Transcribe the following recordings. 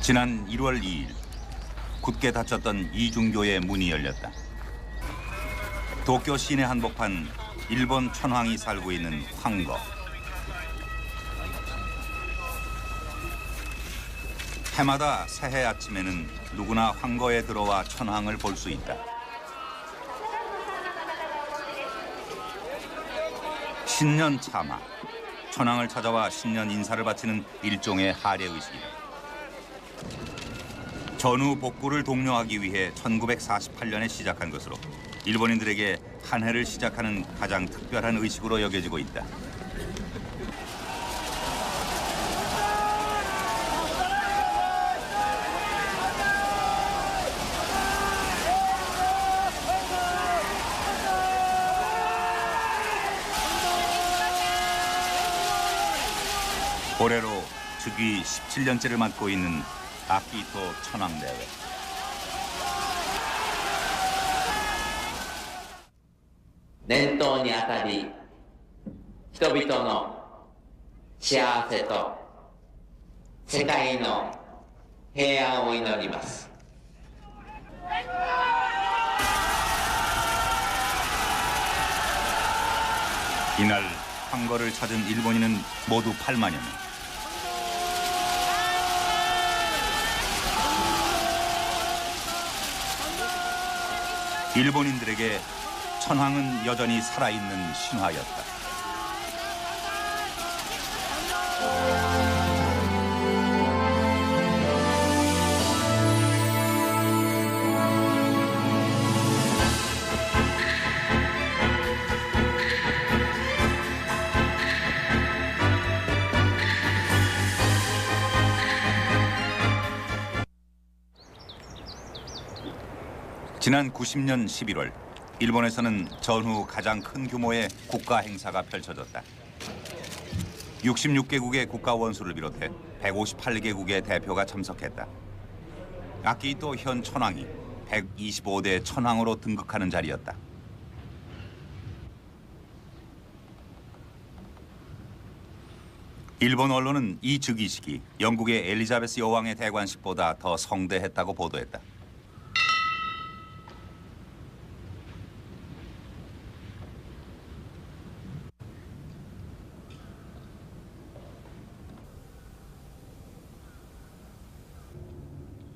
지난 1월 2일 굳게 닫혔던 이중교의 문이 열렸다. 도쿄 시내 한복판 일본 천황이 살고 있는 황거. 해마다 새해 아침에는 누구나 황거에 들어와 천황을 볼 수 있다. 신년 참화, 천황을 찾아와 신년 인사를 바치는 일종의 하례 의식이다. 전후 복구를 독려하기 위해 1948년에 시작한 것으로 일본인들에게 한 해를 시작하는 가장 특별한 의식으로 여겨지고 있다. 올해로 즉위 17년째를 맡고 있는 아키히토 천황대회. 년頭にあたり、人々の幸せと世界の平安を祈ります。 이날 황거를 찾은 일본인은 모두 8만여 명. 일본인들에게 천황은 여전히 살아있는 신화였다. 지난 90년 11월 일본에서는 전후 가장 큰 규모의 국가 행사가 펼쳐졌다. 66개국의 국가 원수를 비롯해 158개국의 대표가 참석했다. 아키히토 현 천황이 125대 천황으로 등극하는 자리였다. 일본 언론은 이 즉위식이 영국의 엘리자베스 여왕의 대관식보다 더 성대했다고 보도했다.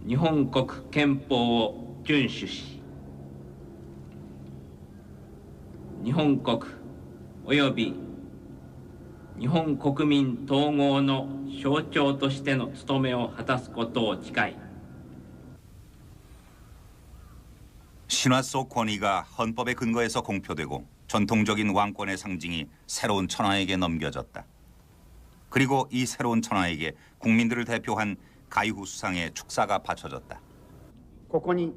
일본국憲法を遵守し、日本国および日本国民統合の象徴としての務めを果たすことを誓い、 신화 속 권위가 헌법의 근거에서 공표되고 전통적인 왕권의 상징이 새로운 천황에게 넘겨졌다. 그리고 이 새로운 천황에게 국민들을 대표한 가이후 수상의 축사가 바쳐졌다. ここに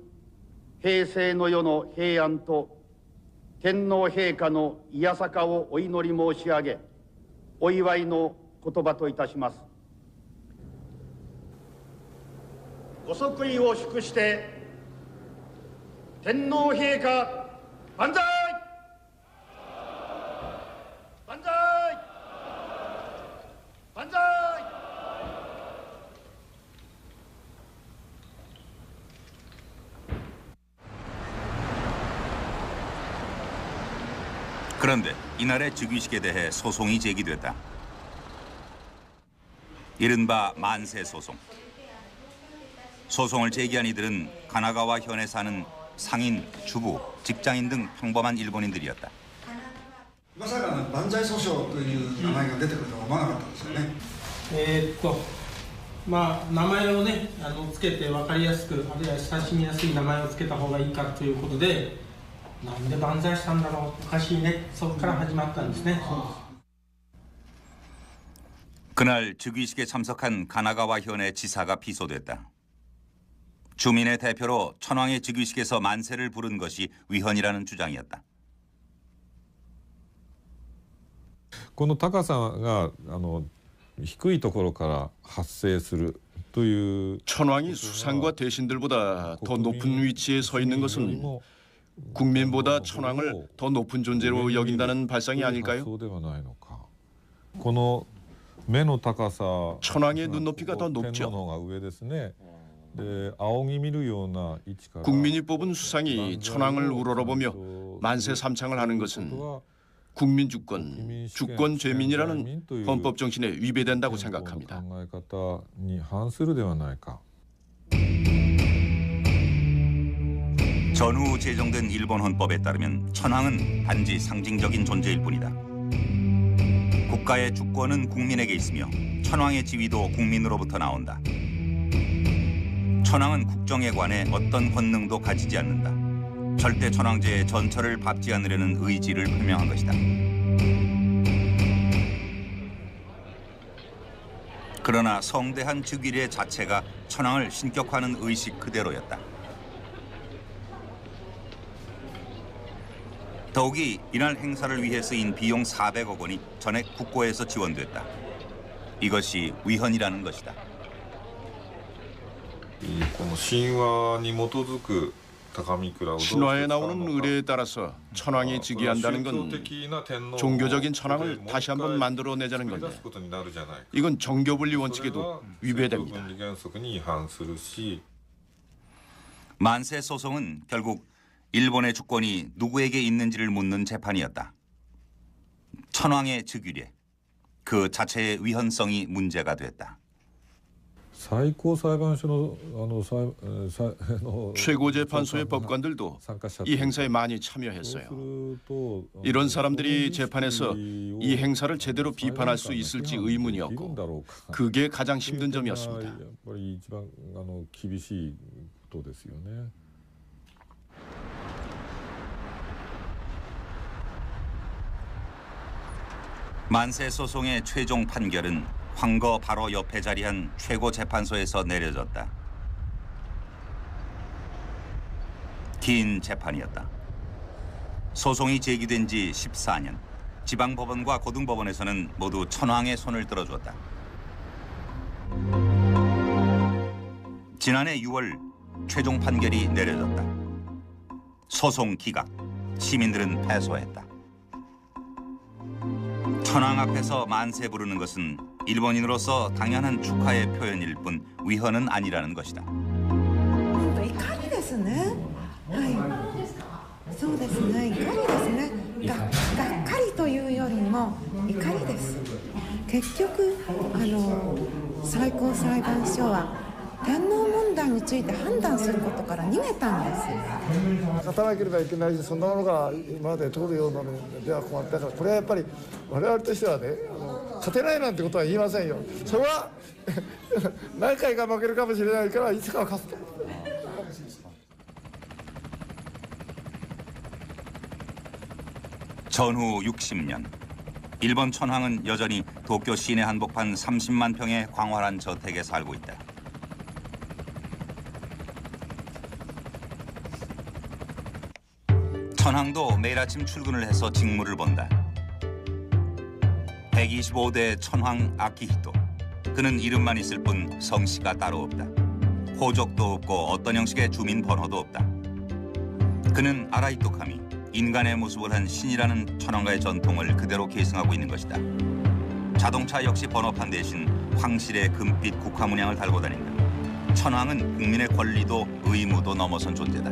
平成の世の平安と天皇陛下のいやさかをお祈り申し上げ、お祝いの言葉といたします。ご即位を祝して天皇陛下万歳！万歳！万歳！ 그런데 이날의 즉위식에 대해 소송이 제기됐다. 이른바 만세 소송. 소송을 제기한 이들은 가나가와 현에 사는 상인, 주부, 직장인 등 평범한 일본인들이었다. まさか万歳訴訟という名前が出てくるとは思わなかったんですよね。名前をねつけて分かりやすく、あるいは親しみやすい名前をつけた方がいいかということで、なんで万歳したんだろう、おかしいね、そこから始まったんですね。 그날 즉위식에 참석한 가나가와 현의 지사가 피소됐다. 주민의 대표로 천황의 즉위식에서 만세를 부른 것이 위헌이라는 주장이었다. この高さが低いところから発生するという 천황이 수상과 대신들보다 더 높은 위치에 서 있는 것은 국민보다 천황을 더 높은 존재로 여긴다는 발상이 아닐까요? そうではないのか。この目の高さ 천황의 눈높이가 더 높죠. 天皇の方が上ですね。で仰ぎ見るような位置から 국민이 뽑은 수상이 천황을 우러러보며 만세 삼창을 하는 것은 국민 주권, 주권 죄민이라는 헌법 정신에 위배된다고 생각합니다. 考え方に反するではないか。 전후 제정된 일본 헌법에 따르면 천황은 단지 상징적인 존재일 뿐이다. 국가의 주권은 국민에게 있으며 천황의 지위도 국민으로부터 나온다. 천황은 국정에 관해 어떤 권능도 가지지 않는다. 절대 천황제의 전철을 밟지 않으려는 의지를 표명한 것이다. 그러나 성대한 즉위례 자체가 천황을 신격화하는 의식 그대로였다. 더욱이 이날 행사를 위해 쓰인 비용 400억 원이 전액 국고에서 지원됐다. 이것이 위헌이라는 것이다. この神話に基づく高御蔵を 신화에 나오는 의례에 따라서 천황이 즉위한다는 건 종교적인 천황을 다시 한번 만들어내자는 건데 이건 정교분리 원칙에도 위배됩니다. 만세 소송은 결국 일본의 주권이 누구에게 있는지를 묻는 재판이었다. 천황의 즉위례, 그 자체의 위헌성이 문제가 됐다. 최고재판소의 법관들도 이 행사에 많이 참여했어요. 이런 사람들이 재판에서 이 행사를 제대로 비판할 수 있을지 의문이었고 그게 가장 힘든 점이었습니다. 만세 소송의 최종 판결은 황거 바로 옆에 자리한 최고재판소에서 내려졌다. 긴 재판이었다. 소송이 제기된 지 14년, 지방법원과 고등법원에서는 모두 천황의 손을 들어주었다. 지난해 6월 최종 판결이 내려졌다. 소송 기각, 시민들은 패소했다. 천황 앞에서 만세 부르는 것은 일본인으로서 당연한 축하의 표현일 뿐 위헌은 아니라는 것이다. 怒りですね。はい。そうですね。怒りですね。がっかりというよりも怒りです。結局最高裁判所は天皇問題について判断することから逃げたんです。勝たなければいけないし、そんなものが今まで通るようなのでは困ったから、これはやっぱり我々としてはね、勝てないなんてことは言いませんよ。それは何回か負けるかもしれないからいつかは勝つと。 전후 60년, 일본 천황은 여전히 도쿄 시내 한복판 30만 평의 광활한 저택에 살고 있다. 천황도 매일 아침 출근을 해서 직무를 본다. 125대 천황 아키히토. 그는 이름만 있을 뿐 성씨가 따로 없다. 호적도 없고 어떤 형식의 주민 번호도 없다. 그는 아라이토카미, 인간의 모습을 한 신이라는 천황가의 전통을 그대로 계승하고 있는 것이다. 자동차 역시 번호판 대신 황실의 금빛 국화 문양을 달고 다닌다. 천황은 국민의 권리도 의무도 넘어선 존재다.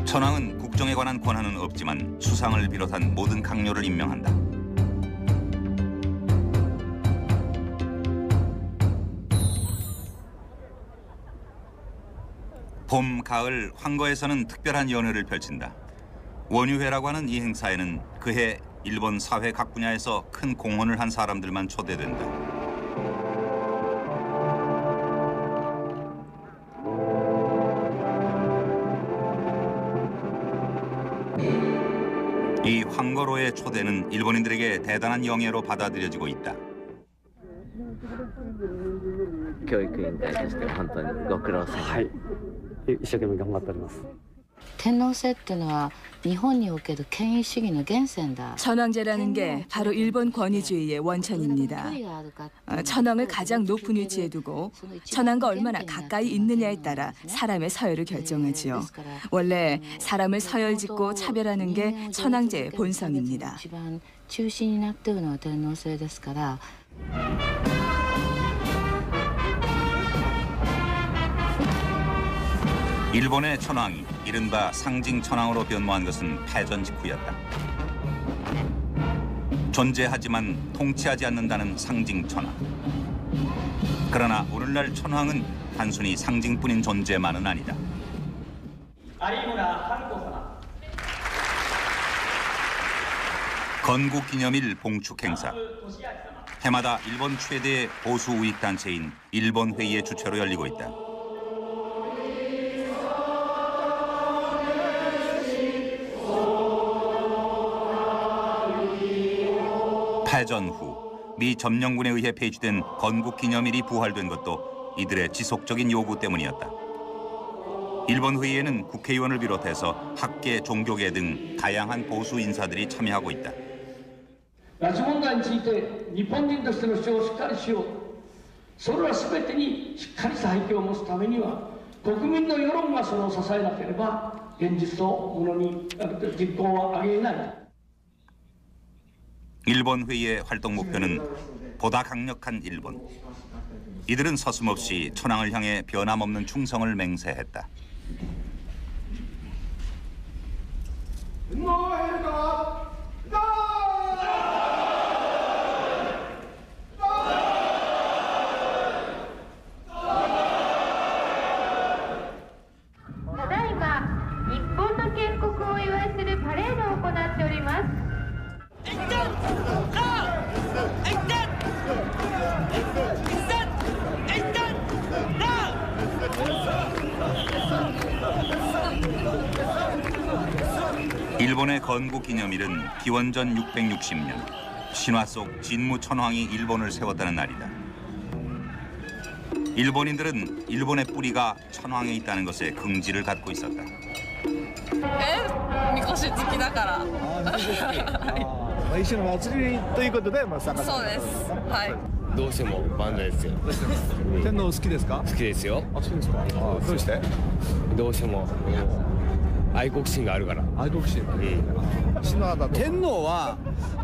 천황은 국정에 관한 권한은 없지만 수상을 비롯한 모든 강요를 임명한다. 봄, 가을 황거에서는 특별한 연회를 펼친다. 원유회라고 하는 이 행사에는 그해 일본 사회 각 분야에서 큰 공헌을 한 사람들만 초대된다. 이 황거로의 초대는 일본인들에게 대단한 영예로 받아들여지고 있다. 教育委員会として本当にご苦労様。はい、一生懸命頑張っております。 천황제라는 게 바로 일본 권위주의의 원천입니다. 천황을 가장 높은 위치에 두고 천황과 얼마나 가까이 있느냐에 따라 사람의 서열을 결정하지요. 원래 사람을 서열짓고 차별하는 게 천황제의 본성입니다. 일본의 천황이 이른바 상징 천황으로 변모한 것은 패전 직후였다. 존재하지만 통치하지 않는다는 상징 천황. 그러나 오늘날 천황은 단순히 상징뿐인 존재만은 아니다. 건국기념일 봉축 행사. 해마다 일본 최대 보수 우익 단체인 일본회의의 주최로 열리고 있다. 패전 후 미 점령군에 의해 폐지된 건국기념일이 부활된 것도 이들의 지속적인 요구 때문이었다. 일본 회의에는 국회의원을 비롯해서 학계, 종교계 등 다양한 보수 인사들이 참여하고 있다. 拉致問題について日本人としての主張をしっかりしよう。それら全てにしっかりした背景を持つためには国民の世論がそれを支えなければ現実のものに実行は上げない。 일본 회의의 활동 목표는 보다 강력한 일본. 이들은 서슴없이 천황을 향해 변함없는 충성을 맹세했다. 일본의 건국기념일은 기원전 660년 신화 속 진무 천황이 일본을 세웠다는 날이다. 일본인들은 일본의 뿌리가 천황에 있다는 것에 긍지를 갖고 있었다. 미코시好きだから。一種の祭りということで、まあ参加。そうです。はい。どうしても万歳ですよ。天皇好きですか？好きですよ。あ、そうですか。どうして？どうしても愛国心があるから。愛国心。シノだと。天皇は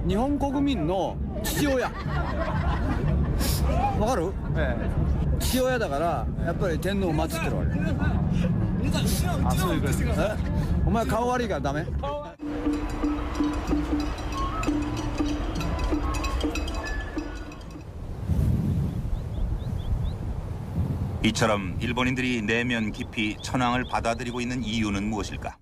日本国民の父親。わかる？父親だからやっぱり天皇を祀ってるわけ。あ、そういうことですか。お前顔悪いからダメ？ 이처럼 일본인들이 내면 깊이 천황을 받아들이고 있는 이유는 무엇일까?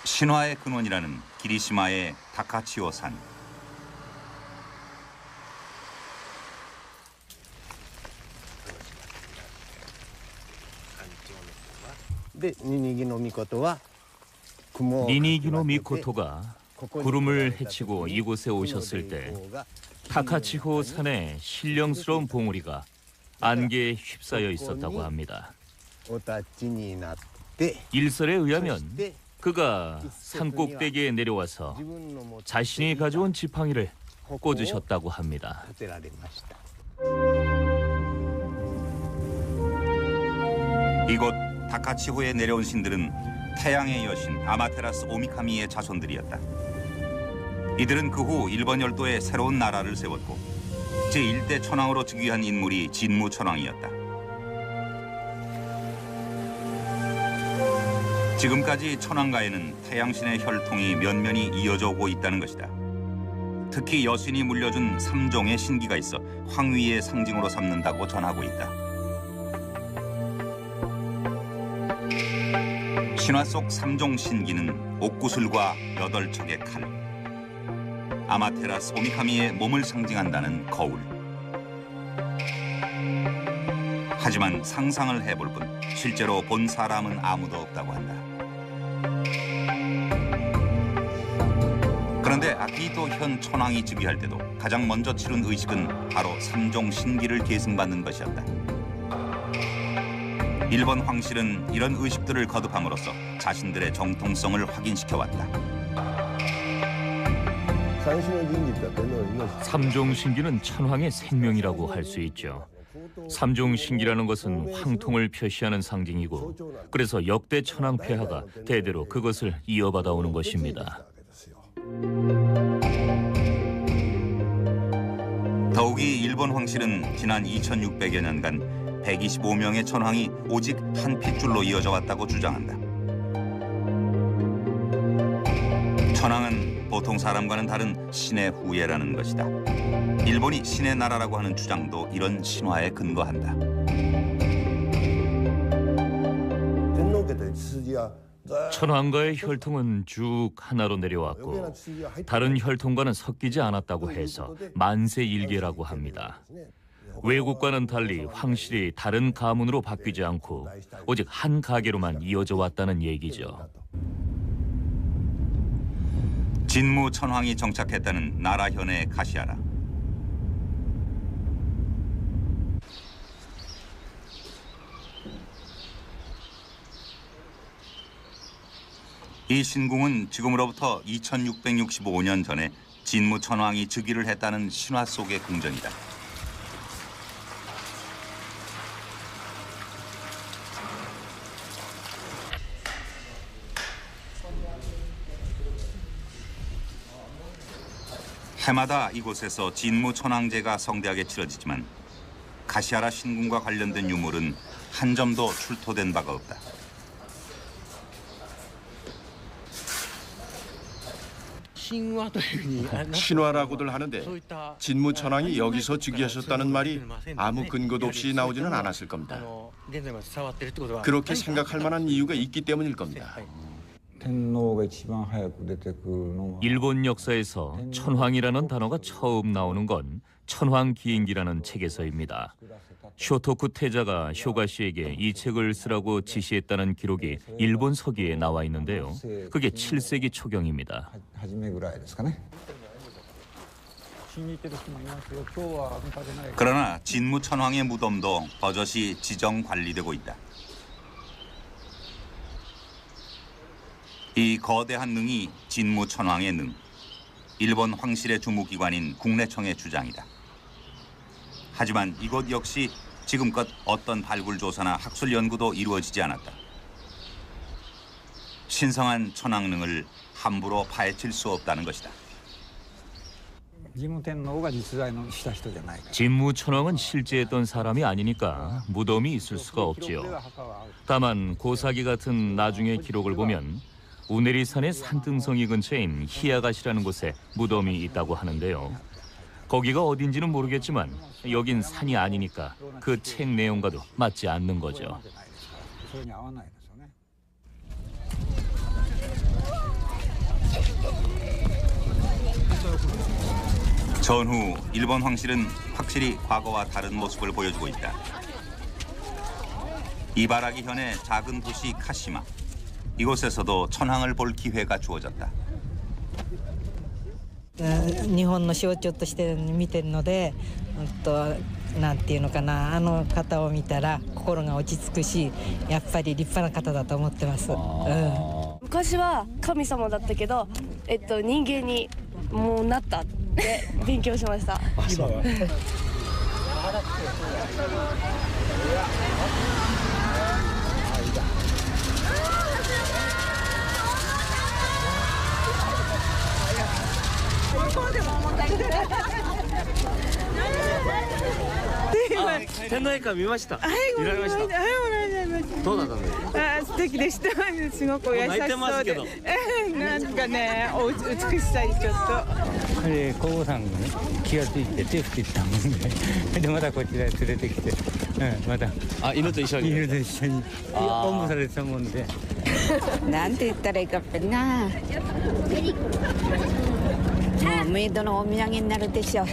신화의 근원이라는 기리시마의 다카치오 산. 니니기노 미코토가 구름을 헤치고 이곳에 오셨을 때 타카치호 산에 신령스러운 봉우리가 안개에 휩싸여 있었다고 합니다. 일설에 의하면 그가 산 꼭대기에 내려와서 자신이 가져온 지팡이를 꽂으셨다고 합니다. 이곳 다카치호에 내려온 신들은 태양의 여신 아마테라스 오미카미의 자손들이었다. 이들은 그 후 일본 열도에 새로운 나라를 세웠고 제1대 천황으로 즉위한 인물이 진무 천황이었다. 지금까지 천황가에는 태양신의 혈통이 면면이 이어져 오고 있다는 것이다. 특히 여신이 물려준 3종의 신기가 있어 황위의 상징으로 삼는다고 전하고 있다. 신화 속 3종 신기는 옥구슬과 8척의 칼, 아마테라스 오미카미의 몸을 상징한다는 거울. 하지만 상상을 해볼 뿐 실제로 본 사람은 아무도 없다고 한다. 그런데 아키히토 현 천황이 즉위할 때도 가장 먼저 치른 의식은 바로 3종 신기를 계승받는 것이었다. 일본 황실은 이런 의식들을 거듭함으로써 자신들의 정통성을 확인시켜왔다. 삼종신기는 천황의 생명이라고 할 수 있죠. 삼종신기라는 것은 황통을 표시하는 상징이고 그래서 역대 천황 폐하가 대대로 그것을 이어받아 오는 것입니다. 더욱이 일본 황실은 지난 2600여 년간 125명의 천황이 오직 한 핏줄로 이어져 왔다고 주장한다. 천황은 보통 사람과는 다른 신의 후예라는 것이다. 일본이 신의 나라라고 하는 주장도 이런 신화에 근거한다. 천황과의 혈통은 쭉 하나로 내려왔고 다른 혈통과는 섞이지 않았다고 해서 만세일계라고 합니다. 외국과는 달리 황실이 다른 가문으로 바뀌지 않고 오직 한 가계로만 이어져 왔다는 얘기죠. 진무 천황이 정착했다는 나라 현의 가시아라. 이 신궁은 지금으로부터 2665년 전에 진무 천황이 즉위를 했다는 신화 속의 궁전이다. 해마다 이곳에서 진무 천황제가 성대하게 치러지지만 가시아라 신궁과 관련된 유물은 한 점도 출토된 바가 없다. 신화라고들 하는데 진무 천황이 여기서 즉위하셨다는 말이 아무 근거도 없이 나오지는 않았을 겁니다. 그렇게 생각할 만한 이유가 있기 때문일 겁니다. 일본 역사에서 천황이라는 단어가 처음 나오는 건 천황기행기라는 책에서입니다. 쇼토쿠 태자가 쇼가시에게 이 책을 쓰라고 지시했다는 기록이 일본 서기에 나와 있는데요. 그게 7세기 초경입니다. 그러나 진무 천황의 무덤도 버젓이 지정 관리되고 있다. 이 거대한 능이 진무 천황의 능, 일본 황실의 주무기관인 국내청의 주장이다. 하지만 이곳 역시 지금껏 어떤 발굴 조사나 학술 연구도 이루어지지 않았다. 신성한 천황능을 함부로 파헤칠 수 없다는 것이다. 진무 천황은 실제했던 사람이 아니니까 무덤이 있을 수가 없지요. 다만 고사기 같은 나중의 기록을 보면 우네리산의 산등성이 근처인 히야가시라는 곳에 무덤이 있다고 하는데요. 거기가 어딘지는 모르겠지만 여긴 산이 아니니까 그 책 내용과도 맞지 않는 거죠. 전후 일본 황실은 확실히 과거와 다른 모습을 보여주고 있다. 이바라기 현의 작은 도시 카시마. 이곳에서도 천황을 볼 기회가 주어졌다. 日本の象徴として見てるので、なんていうのかな、あの方を見たら心が落ち着くし、やっぱり立派な方だと思ってます。昔は神様だったけど、人間にもうなったって勉強しました。今は天皇陛下見ました。見られました。どうだったんですか。素敵でした。すごく優しそうで、なんかね、美しさにちょっと。皇后さんがね、気がついて手振ってたもんで、でまたこちらへ連れてきて、また犬と一緒におんぶされてたもんで。なんて言ったらいいかっぺな。もうメイドのお土産になるでしょう。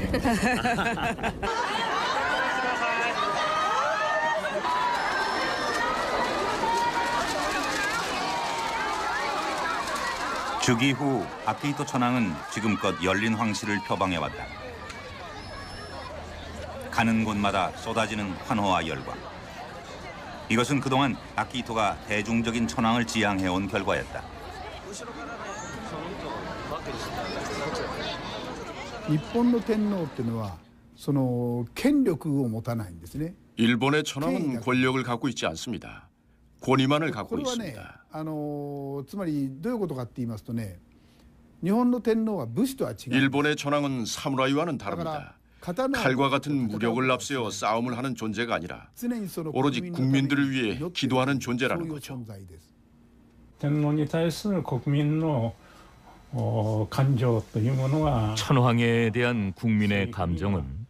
즉위 후 아키히토 천황은 지금껏 열린 황실을 표방해왔다. 가는 곳마다 쏟아지는 환호와 열광. 이것은 그동안 아키히토가 대중적인 천황을 지향해온 결과였다. 日本の天皇っていうのはその権力を持たないんですね。 일본의 천황은 권력을 갖고 있지 않습니다. 권위만을 갖고 これはね 있습니다. つまりどういうことかって言いますとね、日本の天皇は武士とは違う。 일본의 천황은 사무라이와는 다릅니다. 칼과 같은 무력을 앞세워 싸움을 하는 존재가 아니라 오로지 국민들을 위해 기도하는 존재라는 거죠. 天皇に対する国民の感情というものが 천황에 대한 국민의 감정은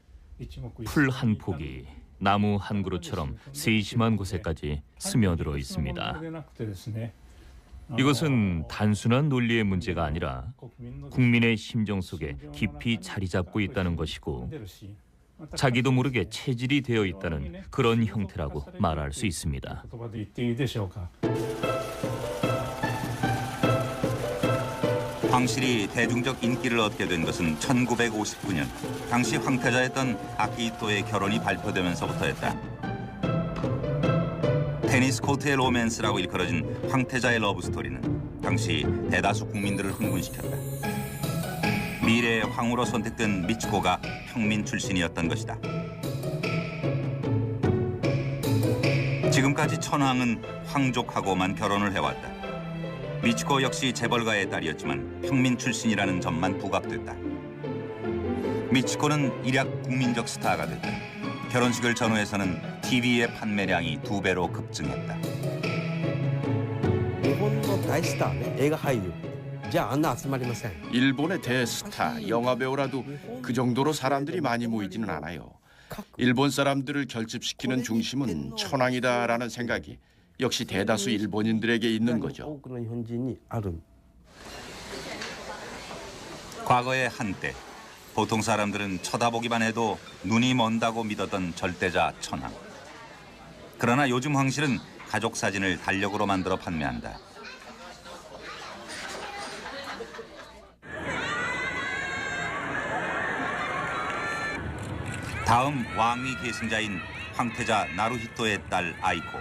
풀 한 폭이 나무 한 그루처럼 세심한 곳에까지 스며들어 있습니다. 이것은 단순한 논리의 문제가 아니라 국민의 심정 속에 깊이 자리 잡고 있다는 것이고 자기도 모르게 체질이 되어 있다는 그런 형태라고 말할 수 있습니다. 황실이 대중적 인기를 얻게 된 것은 1959년 당시 황태자였던 아키히토의 결혼이 발표되면서부터였다. 테니스 코트의 로맨스라고 일컬어진 황태자의 러브스토리는 당시 대다수 국민들을 흥분시켰다. 미래의 황후로 선택된 미치코가 평민 출신이었던 것이다. 지금까지 천황은 황족하고만 결혼을 해왔다. 미치코 역시 재벌가의 딸이었지만 평민 출신이라는 점만 부각됐다. 미치코는 일약 국민적 스타가 됐다. 결혼식을 전후해서는 TV의 판매량이 2배로 급증했다. 일본의 대스타, 영화배우라도 그 정도로 사람들이 많이 모이지는 않아요. 일본 사람들을 결집시키는 중심은 천황이다라는 생각이 역시 대다수 일본인들에게 있는 거죠. 과거의 한때 보통 사람들은 쳐다보기만 해도 눈이 먼다고 믿었던 절대자 천황. 그러나 요즘 황실은 가족 사진을 달력으로 만들어 판매한다. 다음 왕위 계승자인 황태자 나루히토의 딸 아이코.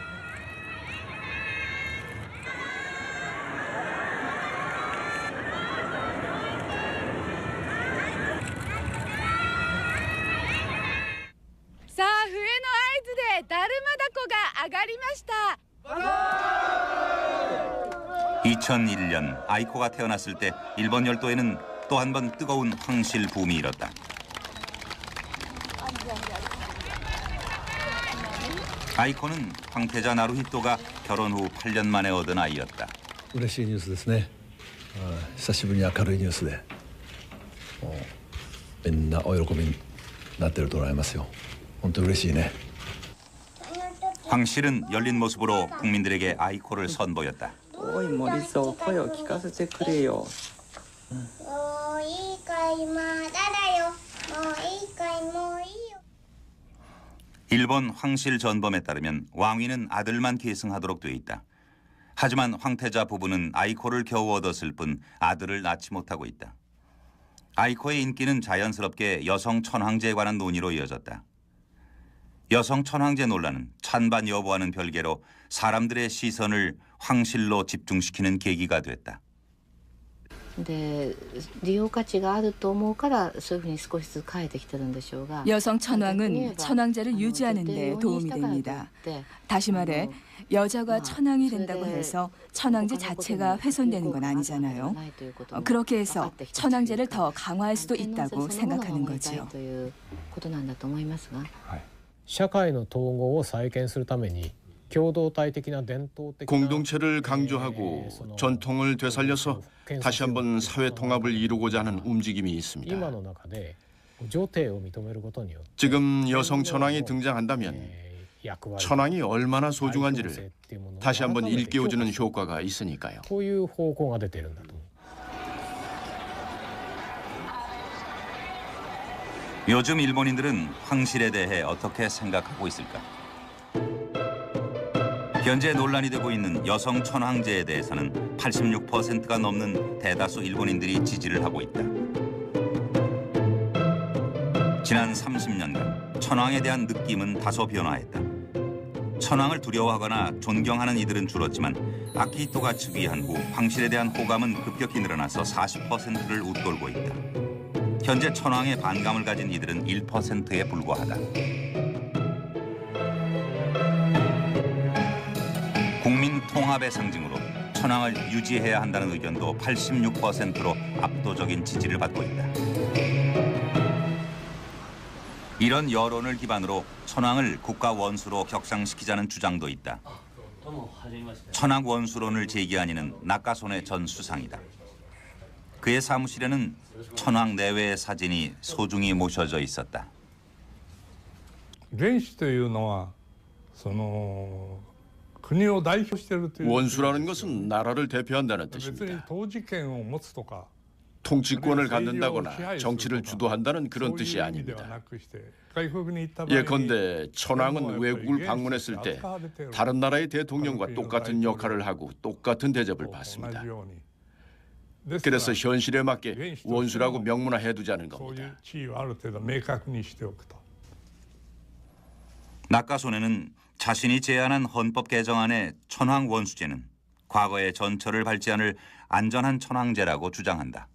자, 笛の合図でだるまだこが上がりました. 2001년 아이코가 태어났을 때 일본 열도에는 또 한 번 뜨거운 황실 붐이 일었다. 아이코는 황태자 나루히토가 결혼 후 8년 만에 얻은 아이였다. 嬉しいニュースですね。久しぶりに明るいニュースで、みんなお喜びになってると思いますよ。本当に嬉しいね。 황실은 열린 모습으로 국민들에게 아이코를 선보였다. おい森蔵、声を聞かせてくれよ。 もういいかい、まだだよ。もういいかい、もういいよ. 일본 황실 전범에 따르면 왕위는 아들만 계승하도록 돼 있다. 하지만 황태자 부부는 아이코를 겨우 얻었을 뿐 아들을 낳지 못하고 있다. 아이코의 인기는 자연스럽게 여성 천황제에 관한 논의로 이어졌다. 여성 천황제 논란은 찬반 여부와는 별개로 사람들의 시선을 황실로 집중시키는 계기가 됐다. で利用価値があると思うからそういうふうに少しずつ変えてきてるんでしょうが 여성 천황은 천황제를 유지하는 데 도움이 됩니다. 다시 말해 여자가 천황이 된다고 해서 천황제 자체가 훼손되는 건 아니잖아요. 그렇게 해서 천황제를 더 강화할 수도 있다고 생각하는 거죠. 社会の統合を再建するために 공동체를 강조하고 전통을 되살려서 다시 한번 사회 통합을 이루고자 하는 움직임이 있습니다. 지금 여성 천황이 등장한다면 천황이 얼마나 소중한지를 다시 한번 일깨워주는 효과가 있으니까요. 요즘 일본인들은 황실에 대해 어떻게 생각하고 있을까? 현재 논란이 되고 있는 여성 천황제에 대해서는 86%가 넘는 대다수 일본인들이 지지를 하고 있다. 지난 30년간 천황에 대한 느낌은 다소 변화했다. 천황을 두려워하거나 존경하는 이들은 줄었지만 아키히토가 즉위한 후 황실에 대한 호감은 급격히 늘어나서 40%를 웃돌고 있다. 현재 천황에 반감을 가진 이들은 1%에 불과하다. 국민 통합의 상징으로 천황을 유지해야 한다는 의견도 86%로 압도적인 지지를 받고 있다. 이런 여론을 기반으로 천황을 국가 원수로 격상시키자는 주장도 있다. 천황 원수론을 제기한 이는 나카소네 전 수상이다. 그의 사무실에는 천황 내외의 사진이 소중히 모셔져 있었다. 元首というのはその国を代表しているという 원수라는 것은 나라를 대표한다는 別に 뜻입니다. 統治権を持つとか 통치권을 갖는다거나 정치를 주도한다는 그런 뜻이 아닙니다. 예컨대 천황은 외국을 방문했을 때 다른 나라의 대통령과 똑같은 역할을 하고 똑같은 대접을 받습니다. 그래서 현실에 맞게 원수라고 명문화해두자는 겁니다. 나카소네는 자신이 제안한 헌법 개정안의 천황 원수제는 과거의 전철을 밟지 않을 안전한 천황제라고 주장한다.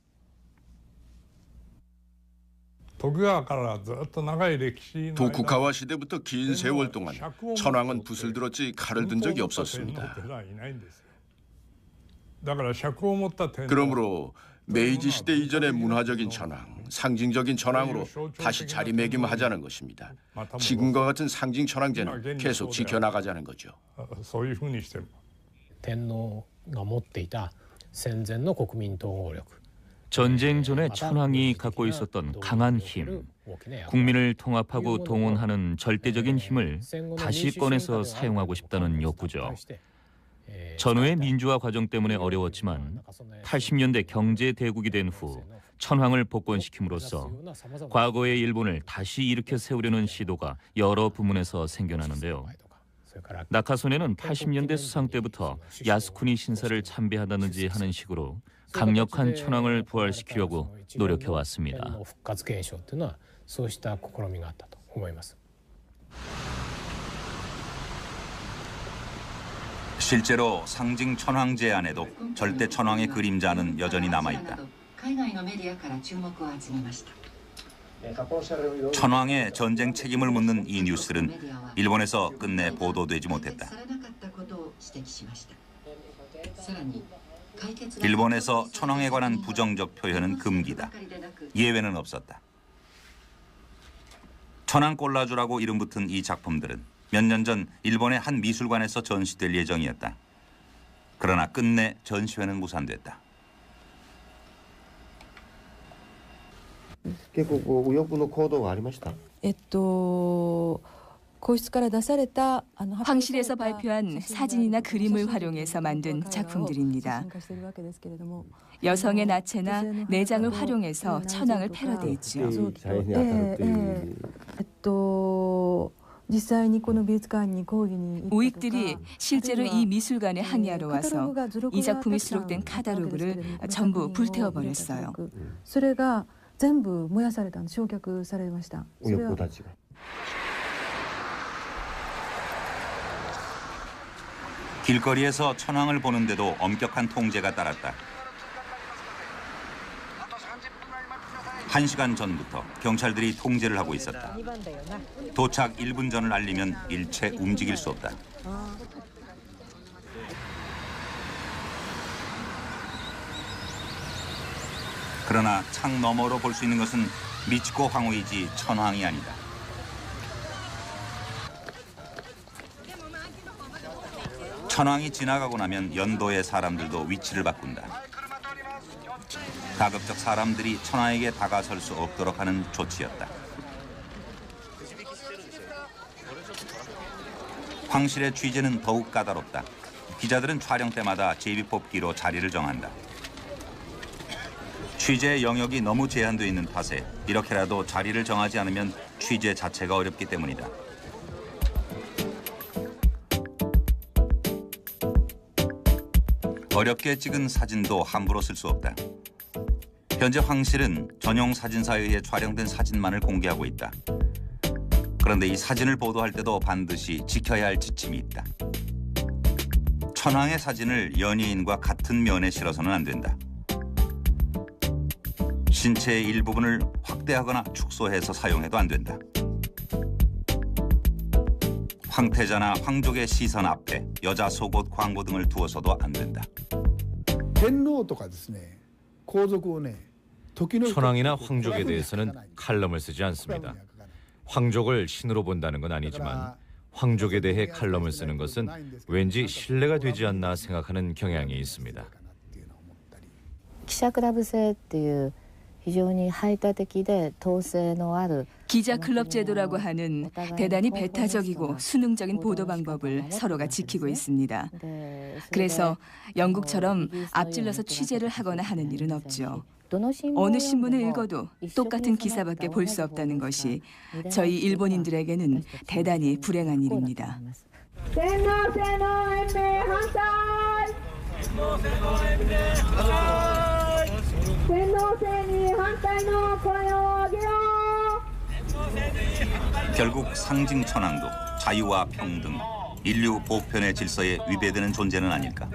도쿠가와 시대부터 긴 세월 동안 천황은 붓을 들었지 칼을 든 적이 없었습니다. 그러므로 메이지 시대 이전의 문화적인 천황, 상징적인 천황으로 다시 자리매김하자는 것입니다. 지금과 같은 상징 천황제는 계속 지켜나가자는 거죠. 天皇が持っていた戦前の国民統合力 전쟁 전에 천황이 갖고 있었던 강한 힘, 국민을 통합하고 동원하는 절대적인 힘을 다시 꺼내서 사용하고 싶다는 욕구죠. 전후의 민주화 과정 때문에 어려웠지만 80년대 경제 대국이 된 후 천황을 복권시킴으로써 과거의 일본을 다시 일으켜 세우려는 시도가 여러 부문에서 생겨나는데요. 나카소네는 80년대 수상 때부터 야스쿠니 신사를 참배하다든지 하는 식으로 강력한 천황을 부활시키려고 노력해왔습니다. 실제로 상징 천황제 안에도 절대 천황의 그림자는 여전히 남아있다. 천황의 전쟁 책임을 묻는 이 뉴스는 일본에서 끝내 보도되지 못했다. 일본에서 천황에 관한 부정적 표현은 금기다. 예외는 없었다. 천황 꼴라주라고 이름 붙은 이 작품들은 몇 년 전 일본의 한 미술관에서 전시될 예정이었다. 그러나 끝내 전시회는 무산됐다. 結構こう右翼の行動がありました。 황실에서 발표한 사진이나 그림을 활용해서 만든 작품들입니다. 여성의 나체나 내장을 활용해서 천황을 패러디했죠. 우익들이 실제로 이 미술관에 항의하러 와서 이 작품이 수록된 카탈로그를 전부 불태워버렸어요. 全部燃やされた、焼却されました。 길거리에서 천황을 보는데도 엄격한 통제가 따랐다. 1시간 전부터 경찰들이 통제를 하고 있었다. 도착 1분 전을 알리면 일체 움직일 수 없다. 그러나 창 너머로 볼 수 있는 것은 미치코 황후이지 천황이 아니다. 천황이 지나가고 나면 연도의 사람들도 위치를 바꾼다. 가급적 사람들이 천황에게 다가설 수 없도록 하는 조치였다. 황실의 취재는 더욱 까다롭다. 기자들은 촬영 때마다 제비뽑기로 자리를 정한다. 취재의 영역이 너무 제한되어 있는 탓에 이렇게라도 자리를 정하지 않으면 취재 자체가 어렵기 때문이다. 어렵게 찍은 사진도 함부로 쓸 수 없다. 현재 황실은 전용 사진사에 의해 촬영된 사진만을 공개하고 있다. 그런데 이 사진을 보도할 때도 반드시 지켜야 할 지침이 있다. 천황의 사진을 연예인과 같은 면에 실어서는 안 된다. 신체의 일부분을 확대하거나 축소해서 사용해도 안 된다. 황태자나 황족의 시선 앞에 여자 속옷 광고 등을 두어서도 안 된다. 천황이나 황족에 대해서는 칼럼을 쓰지 않습니다. 황족을 신으로 본다는 건 아니지만 황족에 대해 칼럼을 쓰는 것은 왠지 신뢰가 되지 않나 생각하는 경향이 있습니다. 記者クラブ制っていう非常に排他的で統制のある 기자 클럽 제도라고 하는 대단히 배타적이고 수능적인 보도 방법을 서로가 지키고 있습니다. 그래서 영국처럼 앞질러서 취재를 하거나 하는 일은 없죠. 어느 신문을 읽어도 똑같은 기사밖에 볼 수 없다는 것이 저희 일본인들에게는 대단히 불행한 일입니다. 결국 상징 천황도 자유와 평등, 인류 보편의 질서에 위배되는 존재는 아닐까.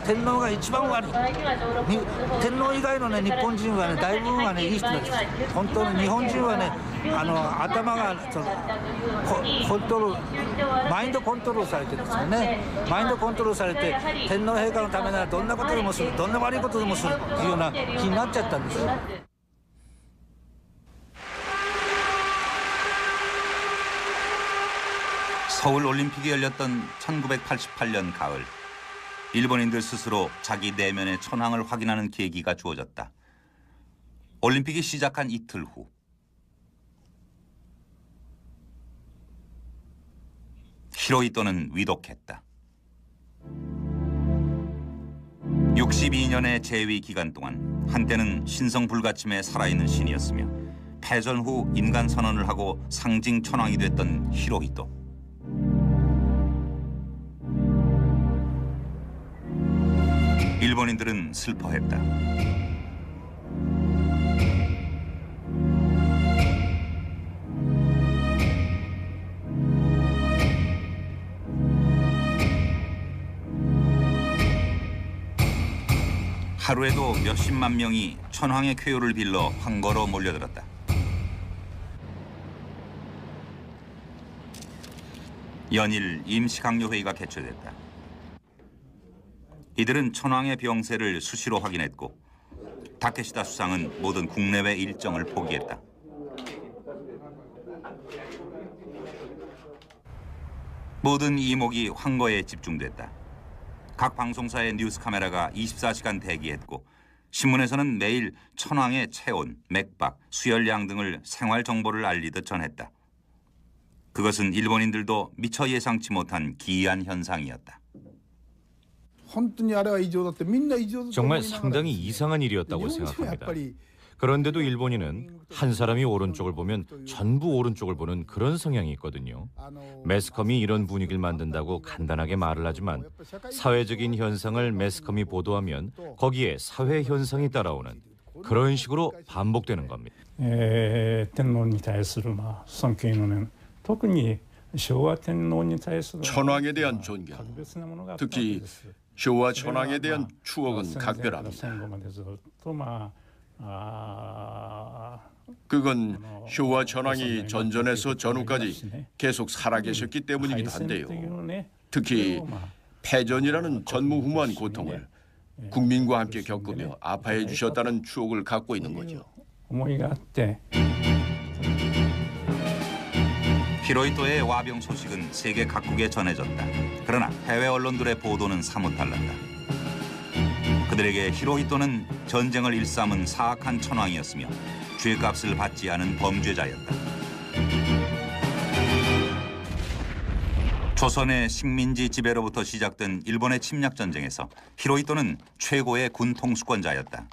天皇が一番悪い。天皇以外のね日本人はね大部分はねいい人たちです。本当に日本人はね頭がコントロールマインドコントロールされてるんですよね。マインドコントロールされて天皇陛下のためならどんなことでもする、どんな悪いことでもするっていうような気になっちゃったんですよ。 서울 올림픽이 열렸던 1988년 가을, 일본인들 스스로 자기 내면의 천황을 확인하는 계기가 주어졌다. 올림픽이 시작한 이틀 후 히로히토는 위독했다. 62년의 재위 기간 동안 한때는 신성불가침에 살아있는 신이었으며 패전 후 인간 선언을 하고 상징 천황이 됐던 히로히토. 일본인들은 슬퍼했다. 하루에도 몇십만 명이 천황의 쾌유를 빌러 황거로 몰려들었다. 연일 임시강요회의가 개최됐다. 이들은 천황의 병세를 수시로 확인했고 다케시다 수상은 모든 국내외 일정을 포기했다. 모든 이목이 황거에 집중됐다. 각 방송사의 뉴스 카메라가 24시간 대기했고 신문에서는 매일 천황의 체온, 맥박, 수혈량 등을 생활 정보를 알리듯 전했다. 그것은 일본인들도 미처 예상치 못한 기이한 현상이었다. 정말 상당히 이상한 일이었다고 생각합니다. 그런데도 일본인은 한 사람이 오른쪽을 보면 전부 오른쪽을 보는 그런 성향이 있거든요. 매스컴이 이런 분위기를 만든다고 간단하게 말을 하지만 사회적인 현상을 매스컴이 보도하면 거기에 사회 현상이 따라오는 그런 식으로 반복되는 겁니다.天皇に対する尊敬の念 特に昭和天皇に対する 천황에 대한 존경, 특히 쇼와 천황에 대한 추억은 각별합니다. 그건 쇼와 천황이 전전에서 전후까지 계속 살아계셨기 때문이기도 한데요. 특히 패전이라는 전무후무한 고통을 국민과 함께 겪으며 아파해 주셨다는 추억을 갖고 있는 거죠. 히로히토의 와병 소식은 세계 각국에 전해졌다. 그러나 해외 언론들의 보도는 사뭇 달랐다. 그들에게 히로히토는 전쟁을 일삼은 사악한 천황이었으며 죄값을 받지 않은 범죄자였다. 조선의 식민지 지배로부터 시작된 일본의 침략 전쟁에서 히로히토는 최고의 군 통수권자였다.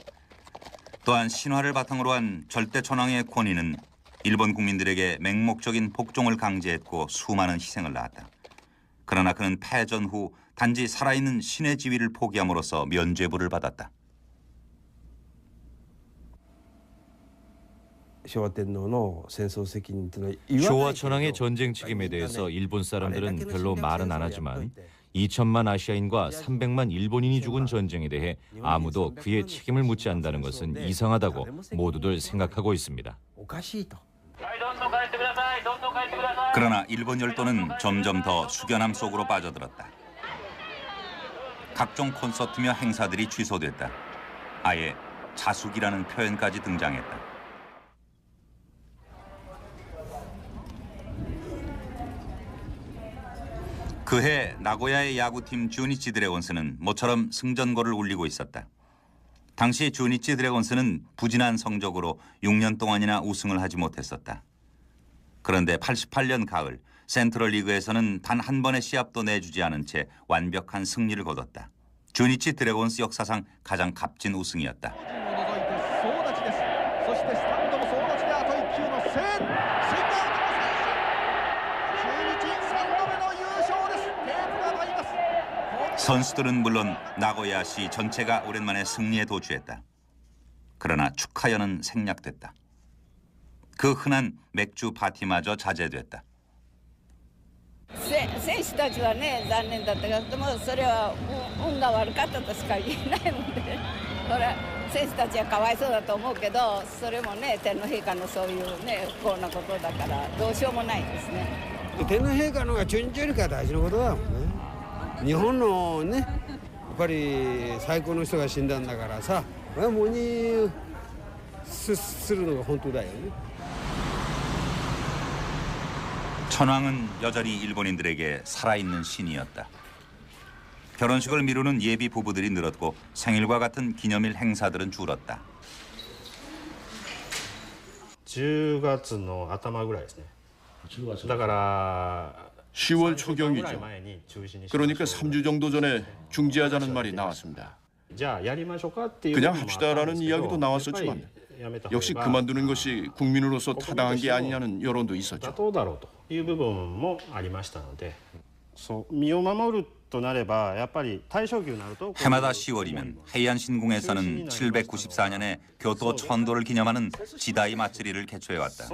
또한 신화를 바탕으로 한 절대 천황의 권위는 일본 국민들에게 맹목적인 복종을 강제했고 수많은 희생을 낳았다. 그러나 그는 패전 후 단지 살아있는 신의 지위를 포기함으로써 면죄부를 받았다. 쇼와 천황의 전쟁 책임에 대해서 일본 사람들은 별로 말은 안 하지만 2천만 아시아인과 300만 일본인이 죽은 전쟁에 대해 아무도 그의 책임을 묻지 않는다는 것은 이상하다고 모두들 생각하고 있습니다. 그러나 일본 열도는 점점 더 숙연함 속으로 빠져들었다. 각종 콘서트며 행사들이 취소됐다. 아예 자숙이라는 표현까지 등장했다. 그해 나고야의 야구팀 주니치 드래곤스는 모처럼 승전고를 울리고 있었다. 당시 주니치 드래곤스는 부진한 성적으로 6년 동안이나 우승을 하지 못했었다. 그런데 88년 가을 센트럴 리그에서는 단 한 번의 시합도 내주지 않은 채 완벽한 승리를 거뒀다. 주니치 드래곤스 역사상 가장 값진 우승이었다. 선수들은 물론 나고야시 전체가 오랜만에 승리에 도취했다. 그러나 축하연은 생략됐다. 그 흔한 맥주 파티마저 자제됐다. 選手たちはね残念だったけど、でもそれは運が悪かったとしか言えないので、これは選手たちはかわいそうだと思うけど、それもね天皇陛下のそういうね不幸なことだからどうしようもないですね。天皇陛下のが中日よりか大事なことだもんね。日本のねやっぱり最高の人が死んだんだからさ、もうにするのが本当だよね。 천황은 여전히 일본인들에게 살아있는 신이었다. 결혼식을 미루는 예비 부부들이 늘었고 생일과 같은 기념일 행사들은 줄었다. 10月の頭ぐらいですね。だから 10월 초경이죠. 그러니까 3주 정도 전에 중지하자는 말이 나왔습니다. 그냥 합시다라는 이야기도 나왔었지만 역시 그만두는 것이 국민으로서 타당한 게 아니냐는 여론도 있었죠. 해마다 10월이면 헤이안 신궁에서는 794년에 교토 천도를 기념하는 지다이 마츠리를 개최해왔다.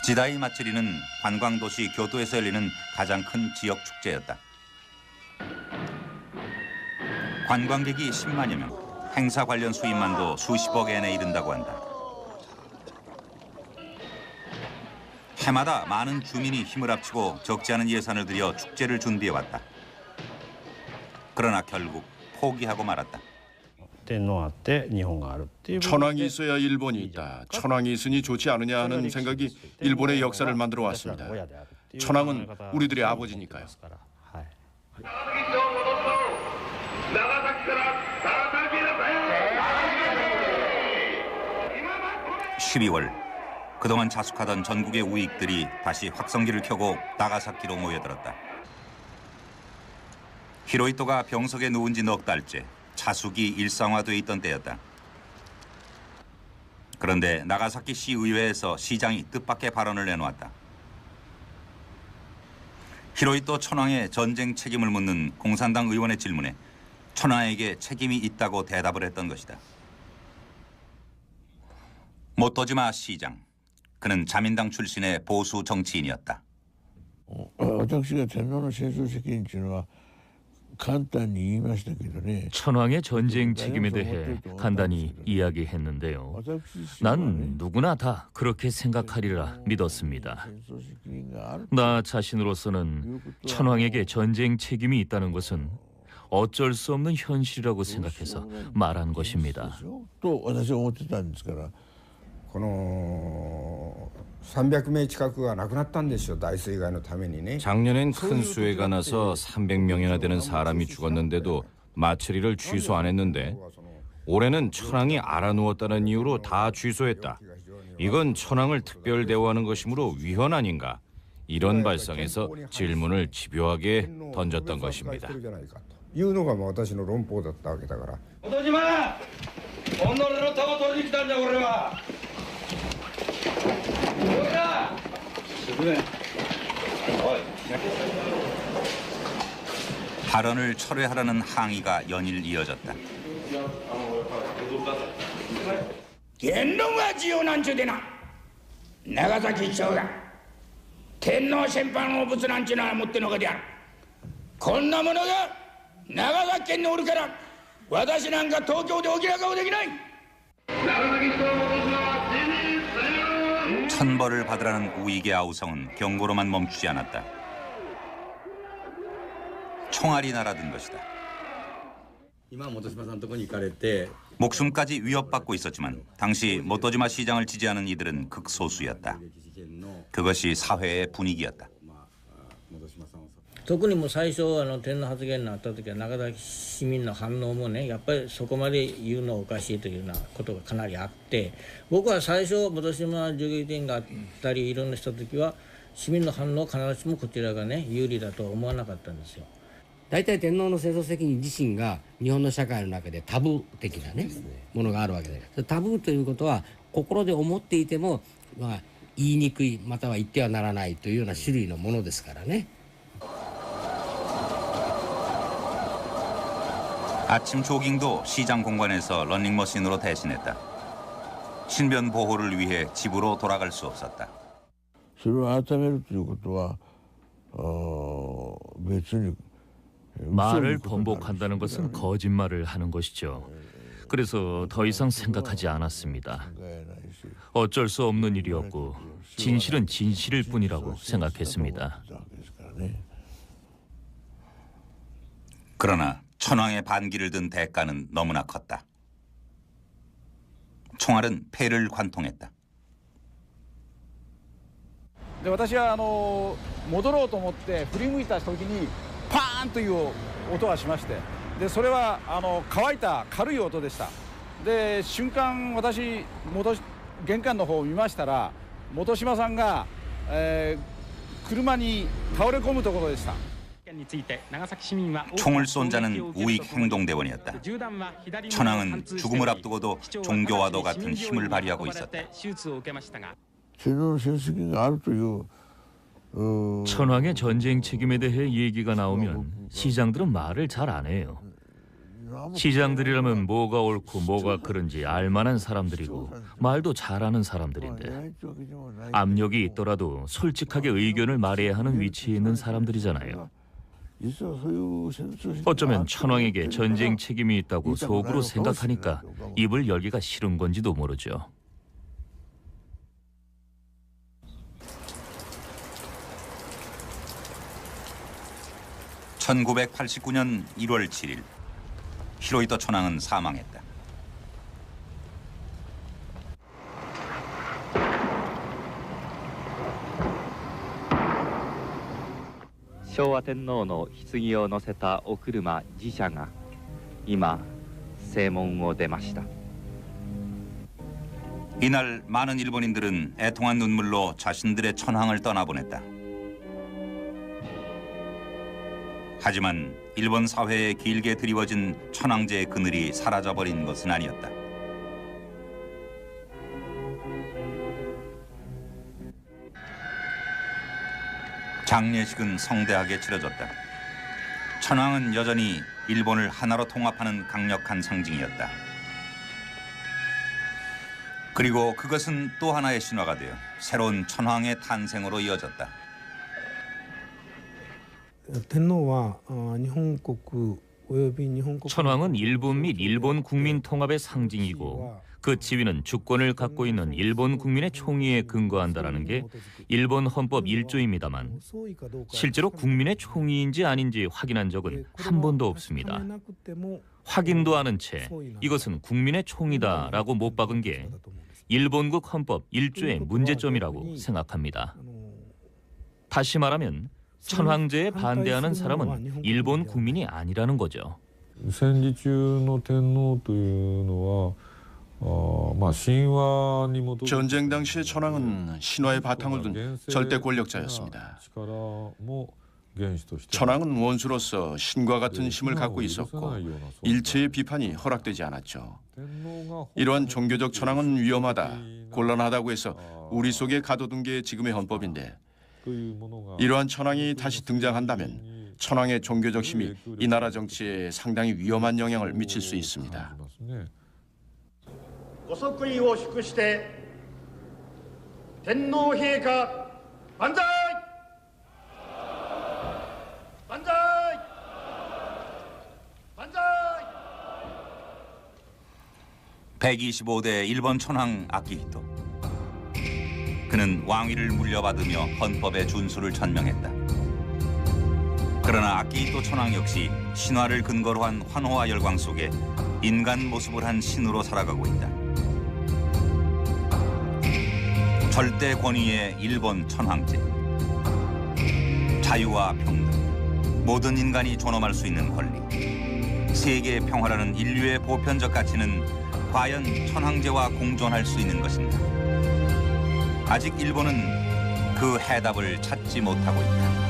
지다이 마츠리는 관광도시 교토에서 열리는 가장 큰 지역 축제였다. 관광객이 10만여 명, 행사 관련 수입만도 수십억 엔에 이른다고 한다. 해마다 많은 주민이 힘을 합치고 적지 않은 예산을 들여 축제를 준비해왔다. 그러나 결국 포기하고 말았다. 천황이 있어야 일본이 있다. 천황이 있으니 좋지 않으냐 하는 생각이 일본의 역사를 만들어 왔습니다. 천황은 우리들의 아버지니까요. 12월, 그동안 자숙하던 전국의 우익들이 다시 확성기를 켜고 나가사키로 모여들었다. 히로히토가 병석에 누운 지 넉 달째 자숙이 일상화돼 있던 때였다. 그런데 나가사키 시의회에서 시장이 뜻밖의 발언을 내놓았다. 히로히토 천황의 전쟁 책임을 묻는 공산당 의원의 질문에 천황에게 책임이 있다고 대답을 했던 것이다. 모토지마 시장, 그는 자민당 출신의 보수 정치인이었다. 私が天皇の戦争責任というのは 천황의 전쟁 책임에 대해 간단히 이야기했는데요. 난 누구나 다 그렇게 생각하리라 믿었습니다. 나 자신으로서는 천황에게 전쟁 책임이 있다는 것은 어쩔 수 없는 현실이라고 생각해서 말한 것입니다. 300名近くが亡くなったんですよ。大水害のためにね。 작년엔 큰 수해가 나서 300명이나 되는 사람이 죽었는데도 마츠리를 취소 안 했는데 올해는 천황이 알아누웠다는 이유로 다 취소했다. 이건 천황을 특별 대우하는 것이므로 위헌 아닌가? 이런 발상에서 질문을 집요하게 던졌던 것입니다. いうのが私の論法だったわけだから。元島、己のタを取りに来たんだ俺は。 발언을 철회하라는 항의가 연일 이어졌다. 天皇が自由なんちゅうでな長崎市長が天皇戦犯の物なんちゅうのは持ってのかである。こんなものが長崎県におるから私なんか東京で起きな顔できない。 천벌을 받으라는 우익의 아우성은 경고로만 멈추지 않았다. 총알이 날아든 것이다. 목숨까지 위협받고 있었지만 당시 모토지마 시장을 지지하는 이들은 극소수였다. 그것이 사회의 분위기였다. 特にもう最初天皇発言になった時は長崎市民の反応もねやっぱりそこまで言うのはおかしいというようなことがかなりあって僕は最初本島銃撃事件があったりいろんなした時は市民の反応は必ずしもこちらがね有利だとは思わなかったんですよ。大体天皇の戦争責任自身が日本の社会の中でタブー的なねものがあるわけでタブーということは心で思っていても、言いにくいまたは言ってはならないというような種類のものですからね。 아침 조깅도 시장 공간에서 러닝머신으로 대신했다. 신변 보호를 위해 집으로 돌아갈 수 없었다. 말을 번복한다는 것은 거짓말을 하는 것이죠. 그래서 더 이상 생각하지 않았습니다. 어쩔 수 없는 일이었고 진실은 진실일 뿐이라고 생각했습니다. 그러나 천황의 반기를 든 대가는 너무나 컸다. 총알은 폐를 관통했다. で私は戻ろうと思って振り向いた時にパーンという音がしまして、でそれは乾いた軽い音でした。で瞬間私玄関の方を見ましたら本島さんが、車に倒れ込むところでした。 총을 쏜 자는 우익 행동대원이었다. 천황은 죽음을 앞두고도 종교와도 같은 힘을 발휘하고 있었다. 천황의 전쟁 책임에 대해 얘기가 나오면 시장들은 말을 잘 안 해요. 시장들이라면 뭐가 옳고 뭐가 그른지 알만한 사람들이고 말도 잘하는 사람들인데 압력이 있더라도 솔직하게 의견을 말해야 하는 위치에 있는 사람들이잖아요. 어쩌면 천황에게 전쟁 책임이 있다고 속으로 생각하니까 입을 열기가 싫은 건지도 모르죠. (1989년 1월 7일) 히로히토 천황은 사망했다.昭和天皇の棺を乗せたお車自車が今正門を出ました. 이날 많은 일본인들은 애통한 눈물로 자신들의 천황을 떠나보냈다. 하지만 일본 사회에 길게 드리워진 천황제의 그늘이 사라져버린 것은 아니었다. 장례식은 성대하게 치러졌다. 천황은 여전히 일본을 하나로 통합하는 강력한 상징이었다. 그리고 그것은 또 하나의 신화가 되어 새로운 천황의 탄생으로 이어졌다. 천황은 일본 및 일본 국민 통합의 상징이고 그 지위는 주권을 갖고 있는 일본 국민의 총의에 근거한다라는 게 일본 헌법 1조입니다만 실제로 국민의 총의인지 아닌지 확인한 적은 한 번도 없습니다. 확인도 않은 채 이것은 국민의 총의다라고 못 박은 게 일본국 헌법 1조의 문제점이라고 생각합니다. 다시 말하면 천황제에 반대하는 사람은 일본 국민이 아니라는 거죠.戦時中の天皇というのは 전쟁 당시의 천황은 신화의 바탕을 둔 절대 권력자였습니다. 천황은 원수로서 신과 같은 힘을 갖고 있었고 일체의 비판이 허락되지 않았죠. 이러한 종교적 천황은 위험하다, 곤란하다고 해서 우리 속에 가둬둔 게 지금의 헌법인데 이러한 천황이 다시 등장한다면 천황의 종교적 힘이 이 나라 정치에 상당히 위험한 영향을 미칠 수 있습니다. ご即位を祝して天皇陛下万歳万歳万歳 125대 일본 천황 아키히토. 그는 왕위를 물려받으며 헌법의 준수를 천명했다. 그러나 아키히토 천황 역시 신화를 근거로 한 환호와 열광 속에 인간 모습을 한 신으로 살아가고 있다. 절대 권위의 일본 천황제. 자유와 평등, 모든 인간이 존엄할 수 있는 권리. 세계의 평화라는 인류의 보편적 가치는 과연 천황제와 공존할 수 있는 것인가? 아직 일본은 그 해답을 찾지 못하고 있다.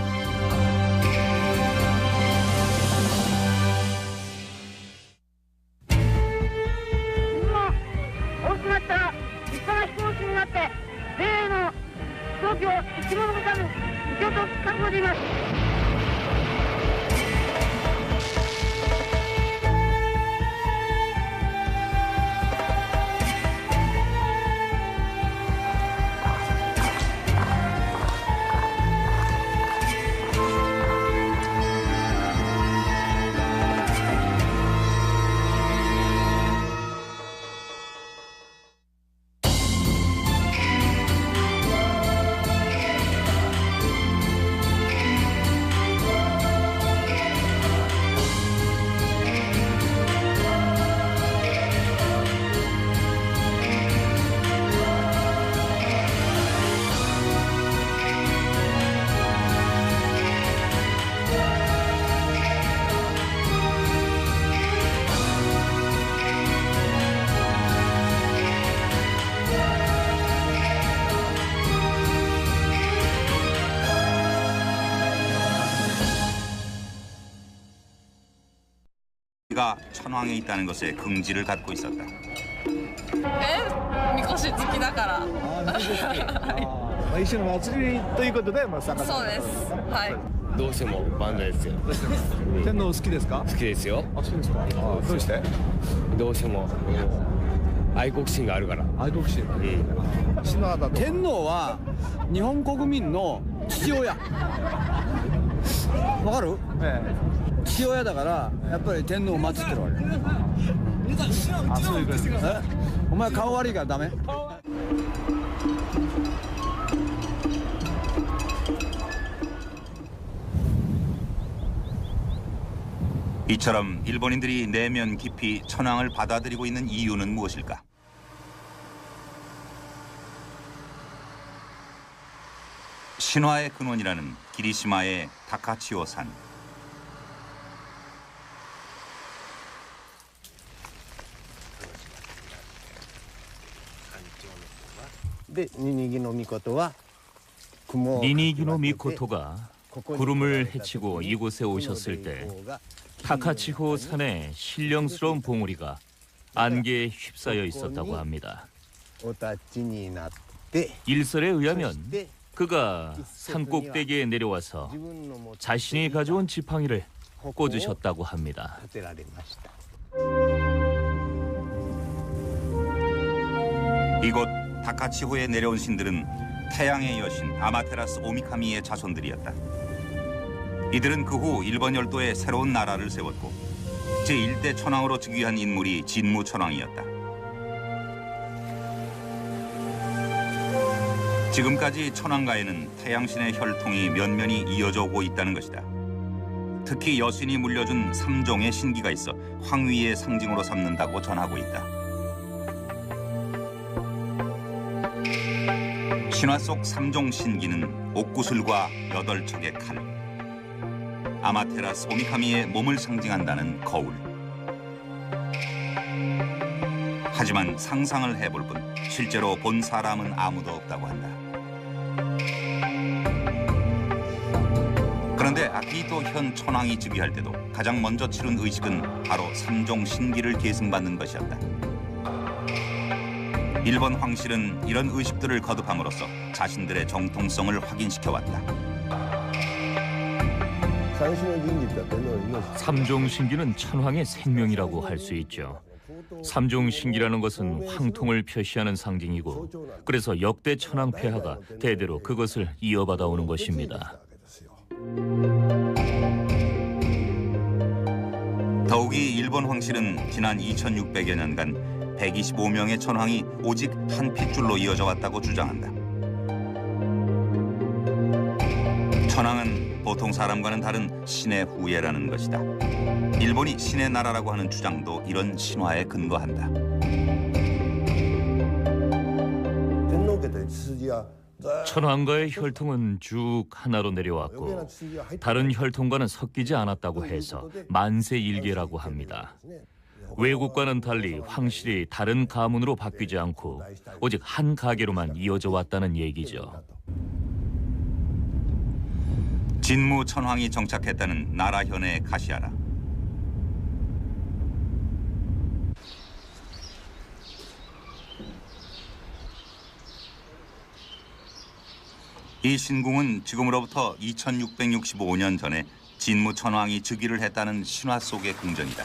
가 천황에 있다는 것에 긍지를 갖고 있었다. みこし好きだから。一緒の祭りということで参加。そうです。はい。どうしてもバンドですよ。天皇好きですか？好きですよ。あ、そうですか。どうして？どうしても愛国心があるから。愛国心。天皇は日本国民の父親。わかる？父親だからやっぱり天皇を祀ってるわけ。あ、そういうことですか。お前顔悪いからダメ？ 이처럼 일본인들이 내면 깊이 천황을 받아들이고 있는 이유는 무엇일까? 신화의 근원이라는 기리시마의 다카치오 산. 니니기노 미코토가 구름을 헤치고 이곳에 오셨을 때 타카치호 산에 신령스러운 봉우리가 안개에 휩싸여 있었다고 합니다. 일설에 의하면 그가 산 꼭대기에 내려와서 자신이 가져온 지팡이를 꽂으셨다고 합니다. 이곳 다카치호에 내려온 신들은 태양의 여신 아마테라스 오미카미의 자손들이었다. 이들은 그 후 일본 열도에 새로운 나라를 세웠고 제1대 천황으로 즉위한 인물이 진무 천황이었다. 지금까지 천황가에는 태양신의 혈통이 면면이 이어져 오고 있다는 것이다. 특히 여신이 물려준 3종의 신기가 있어 황위의 상징으로 삼는다고 전하고 있다. 신화 속 3종 신기는 옥구슬과 8척의 칼, 아마테라스 오미카미의 몸을 상징한다는 거울. 하지만 상상을 해볼 뿐 실제로 본 사람은 아무도 없다고 한다. 그런데 아키히토 현 천황이 즉위할 때도 가장 먼저 치른 의식은 바로 3종 신기를 계승받는 것이었다. 일본 황실은 이런 의식들을 거듭함으로써 자신들의 정통성을 확인시켜왔다. 3종 신기는 천황의 생명이라고 할 수 있죠. 삼중신기라는 것은 황통을 표시하는 상징이고 그래서 역대 천황 폐하가 대대로 그것을 이어받아 오는 것입니다. 더욱이 일본 황실은 지난 2600여 년간 125명의 천황이 오직 한 핏줄로 이어져 왔다고 주장한다. 천황은 보통 사람과는 다른 신의 후예라는 것이다. 일본이 신의 나라라고 하는 주장도 이런 신화에 근거한다. 천황과의 혈통은 쭉 하나로 내려왔고 다른 혈통과는 섞이지 않았다고 해서 만세일계라고 합니다. 외국과는 달리 황실이 다른 가문으로 바뀌지 않고 오직 한 가계로만 이어져 왔다는 얘기죠. 진무 천황이 정착했다는 나라 현의 가시아라. 이 신궁은 지금으로부터 2665년 전에 진무 천황이 즉위를 했다는 신화 속의 궁전이다.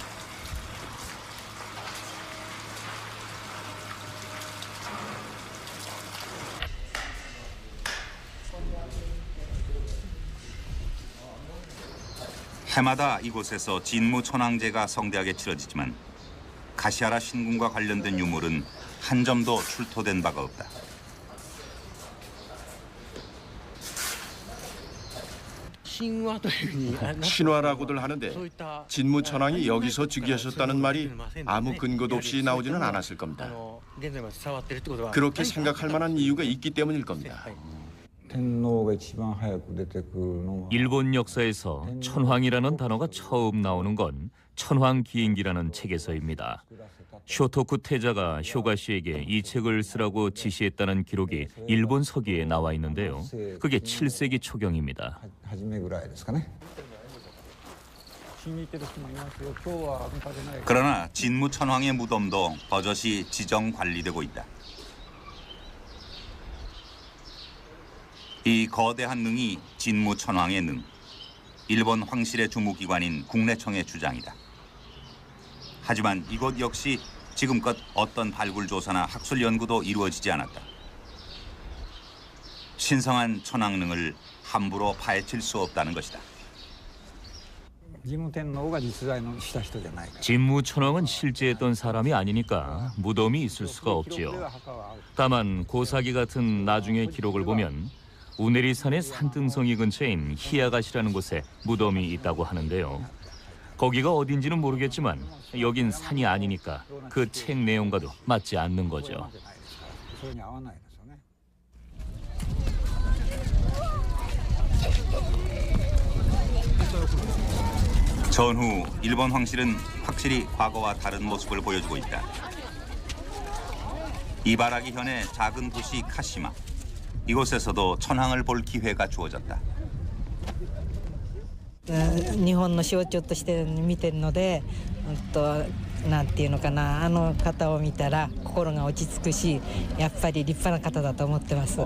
해마다 이곳에서 진무 천황제가 성대하게 치러지지만 가시아라 신궁과 관련된 유물은 한 점도 출토된 바가 없다. 신화라고들 하는데 진무 천황이 여기서 즉위하셨다는 말이 아무 근거도 없이 나오지는 않았을 겁니다. 그렇게 생각할 만한 이유가 있기 때문일 겁니다. 일본 역사에서 천황이라는 단어가 처음 나오는 건 천황기행기라는 책에서입니다. 쇼토쿠 태자가 쇼가시에게 이 책을 쓰라고 지시했다는 기록이 일본 서기에 나와 있는데요. 그게 7세기 초경입니다. 그러나 진무 천황의 무덤도 버젓이 지정 관리되고 있다. 이 거대한 능이 진무 천황의 능, 일본 황실의 주무기관인 국내청의 주장이다. 하지만 이곳 역시 지금껏 어떤 발굴 조사나 학술 연구도 이루어지지 않았다. 신성한 천황능을 함부로 파헤칠 수 없다는 것이다. 진무 천황은 실제했던 사람이 아니니까 무덤이 있을 수가 없지요. 다만 고사기 같은 나중의 기록을 보면 우네리산의 산등성이 근처인 히야가시라는 곳에 무덤이 있다고 하는데요. 거기가 어딘지는 모르겠지만 여긴 산이 아니니까 그 책 내용과도 맞지 않는 거죠. 전후 일본 황실은 확실히 과거와 다른 모습을 보여주고 있다. 이바라기 현의 작은 도시 카시마. 이곳에서도 천황을 볼 기회가 주어졌다. 日本の象徴として見てるので、なんていうのかな、あの方を見たら心が落ち着くし、やっぱり立派な方だと思ってます。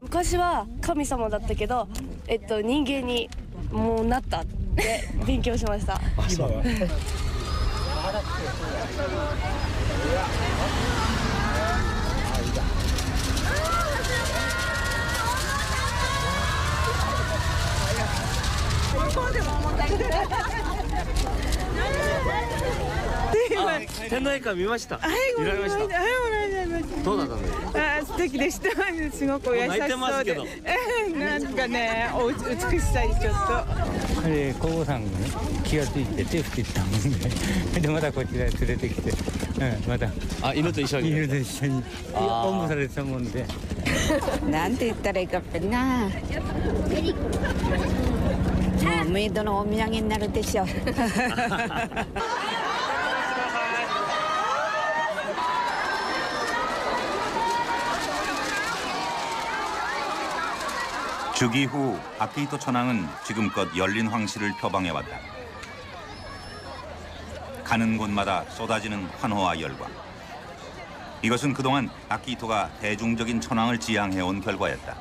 昔は神様だったけど、人間にもうなったって勉強しました。天皇陛下見ました。見られました。どうだったんですか。素敵でした。すごく優しそうで、なんかね、美しさにちょっと。皇后さんがね、気がついて手振ってたもんで、でまたこちらへ連れてきて、また犬と一緒におんぶされてたもんで。なんて言ったらいいかな。もうメイドのお土産になるでしょう。 즉위 후 아키히토 천황은 지금껏 열린 황실을 표방해왔다. 가는 곳마다 쏟아지는 환호와 열광. 이것은 그동안 아키히토가 대중적인 천황을 지향해온 결과였다.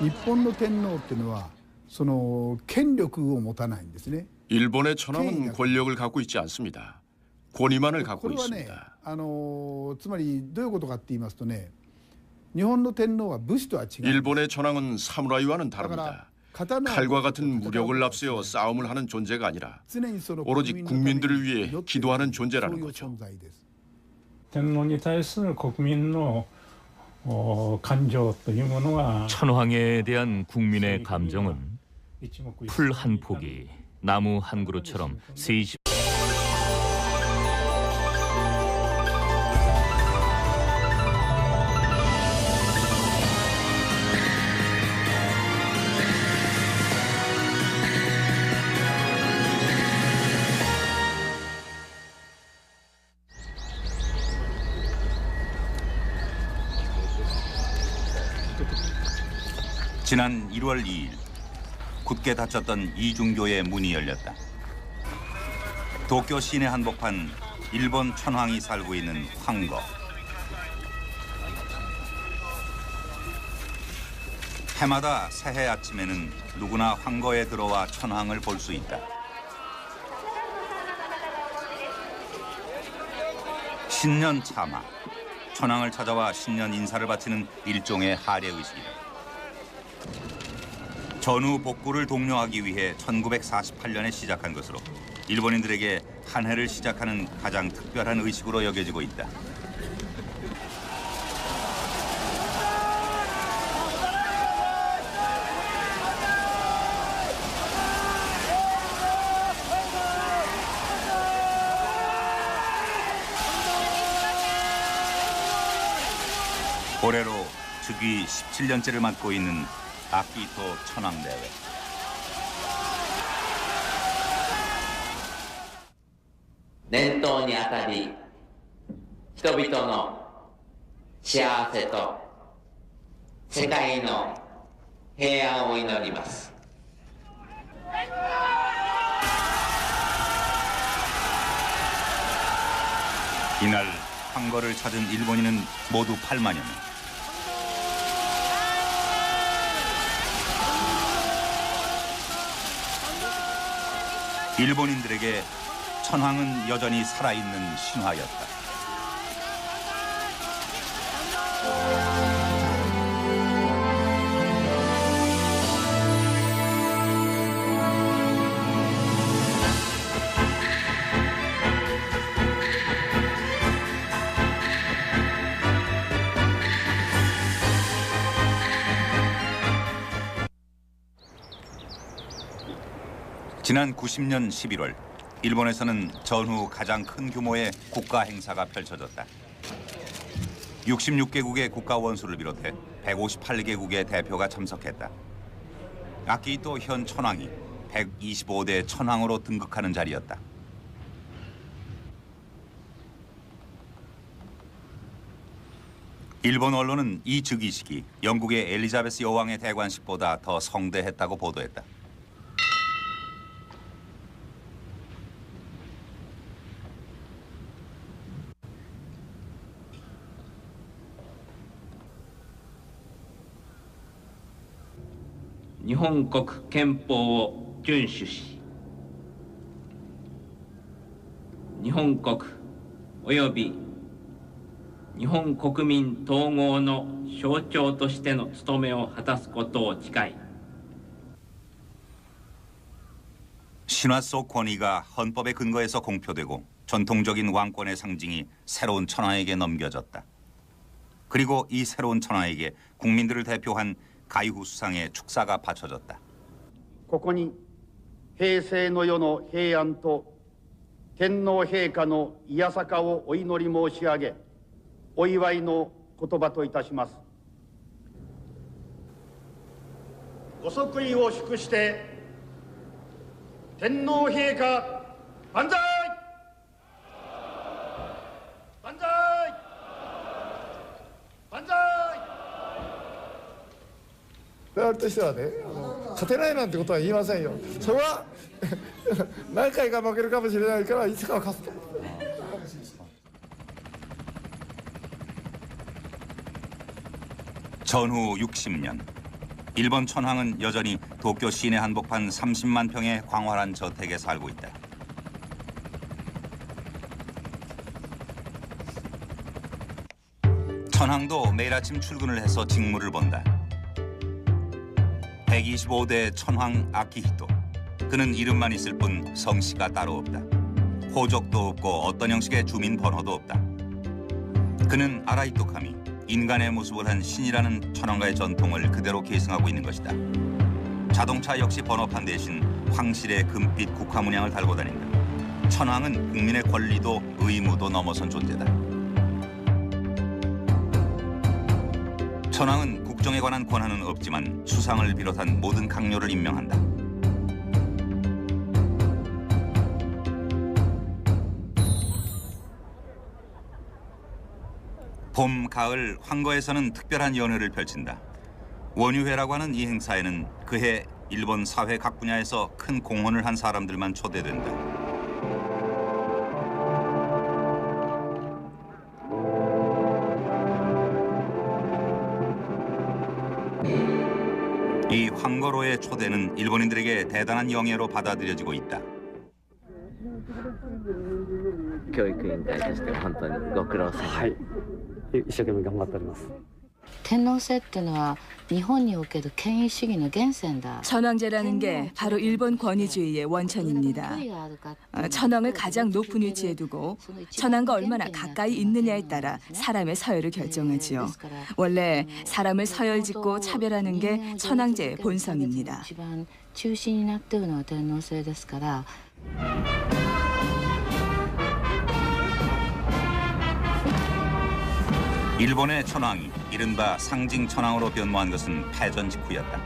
日本の天皇っていうのはその権力を持たないんですね。 일본의 천황은 권력을 갖고 있지 않습니다. 권위만을 갖고 これはね、 있습니다. つまりどういうことかって言いますとね、日本の天皇は武士とは違う。 일본의 천황은 사무라이와는 다릅니다. 칼과 같은 무력을 앞세워 싸움을 하는 존재가 아니라 오로지 국민들을 위해 기도하는 존재라는 거죠. 天皇に対する国民の感情というものは 천황에 대한 국민의 감정은 풀 한 포기, 나무 한 그루처럼 세시 지난 1월 2일 굳게 닫혔던 이중교의 문이 열렸다. 도쿄 시내 한복판 일본 천황이 살고 있는 황거. 해마다 새해 아침에는 누구나 황거에 들어와 천황을 볼 수 있다. 신년 차마, 천황을 찾아와 신년 인사를 바치는 일종의 하례 의식이다. 전후 복구를 독려하기 위해 1948년에 시작한 것으로 일본인들에게 한 해를 시작하는 가장 특별한 의식으로 여겨지고 있다. 올해로 즉위 17년째를 맡고 있는 아키히토 천황대회. 년頭にあたり人々の幸せと世界の平安を祈ります。 이날 황거를 찾은 일본인은 모두 8만여 명. 일본인들에게 천황은 여전히 살아있는 신화였다. 지난 90년 11월 일본에서는 전후 가장 큰 규모의 국가 행사가 펼쳐졌다. 66개국의 국가 원수를 비롯해 158개국의 대표가 참석했다. 아키히토 현 천황이 125대 천황으로 등극하는 자리였다. 일본 언론은 이 즉위식이 영국의 엘리자베스 여왕의 대관식보다 더 성대했다고 보도했다. 일본国憲法を遵守し、日本国および日本国民統合の象徴としての務めを果たすことを誓い、 신화 속 권위가 헌법의 근거에서 공표되고 전통적인 왕권의 상징이 새로운 천황에게 넘겨졌다. 그리고 이 새로운 천황에게 국민들을 대표한 가이후 수상의 축사가 바쳐졌다. ここに平成の世の平安と天皇陛下のいやさかをお祈り申し上げ、お祝いの言葉といたします。ご即位を祝して天皇陛下万歳万歳万歳。 我々としてはね、勝てないなんてことは言いませんよ。それは何回か負けるかもしれないからいつかは勝つと。 전후 60년 일본 천황은 여전히 도쿄 시내 한복판 30만 평의 광활한 저택에 살고 있다. 천황도 매일 아침 출근을 해서 직무를 본다. 125대 천황 아키히토. 그는 이름만 있을 뿐 성씨가 따로 없다. 호적도 없고 어떤 형식의 주민 번호도 없다. 그는 아라이토카미, 인간의 모습을 한 신이라는 천황가의 전통을 그대로 계승하고 있는 것이다. 자동차 역시 번호판 대신 황실의 금빛 국화 문양을 달고 다닌다. 천황은 국민의 권리도 의무도 넘어선 존재다. 천황은 국정에 관한 권한은 없지만 수상을 비롯한 모든 강요를 임명한다. 봄, 가을, 황거에서는 특별한 연회를 펼친다. 원유회라고 하는 이 행사에는 그해 일본 사회 각 분야에서 큰 공헌을 한 사람들만 초대된다. 이 황거로의 초대는 일본인들에게 대단한 영예로 받아들여지고 있다. 教育委員会として本当にご苦労さま。はい。一生懸命頑張っております。 天皇制っていうのは日本における権威主義の源泉だ. 천황제라는 게 바로 일본 권위주의의 원천입니다. 천황을 가장 높은 위치에 두고 천황과 얼마나 가까이 있느냐에 따라 사람의 서열을 결정하지요. 원래 사람을 서열짓고 차별하는 게 천황제의 본성입니다. 중심이なっているのは天皇制ですから. 일본의 천황이 이른바 상징 천황으로 변모한 것은 패전 직후였다.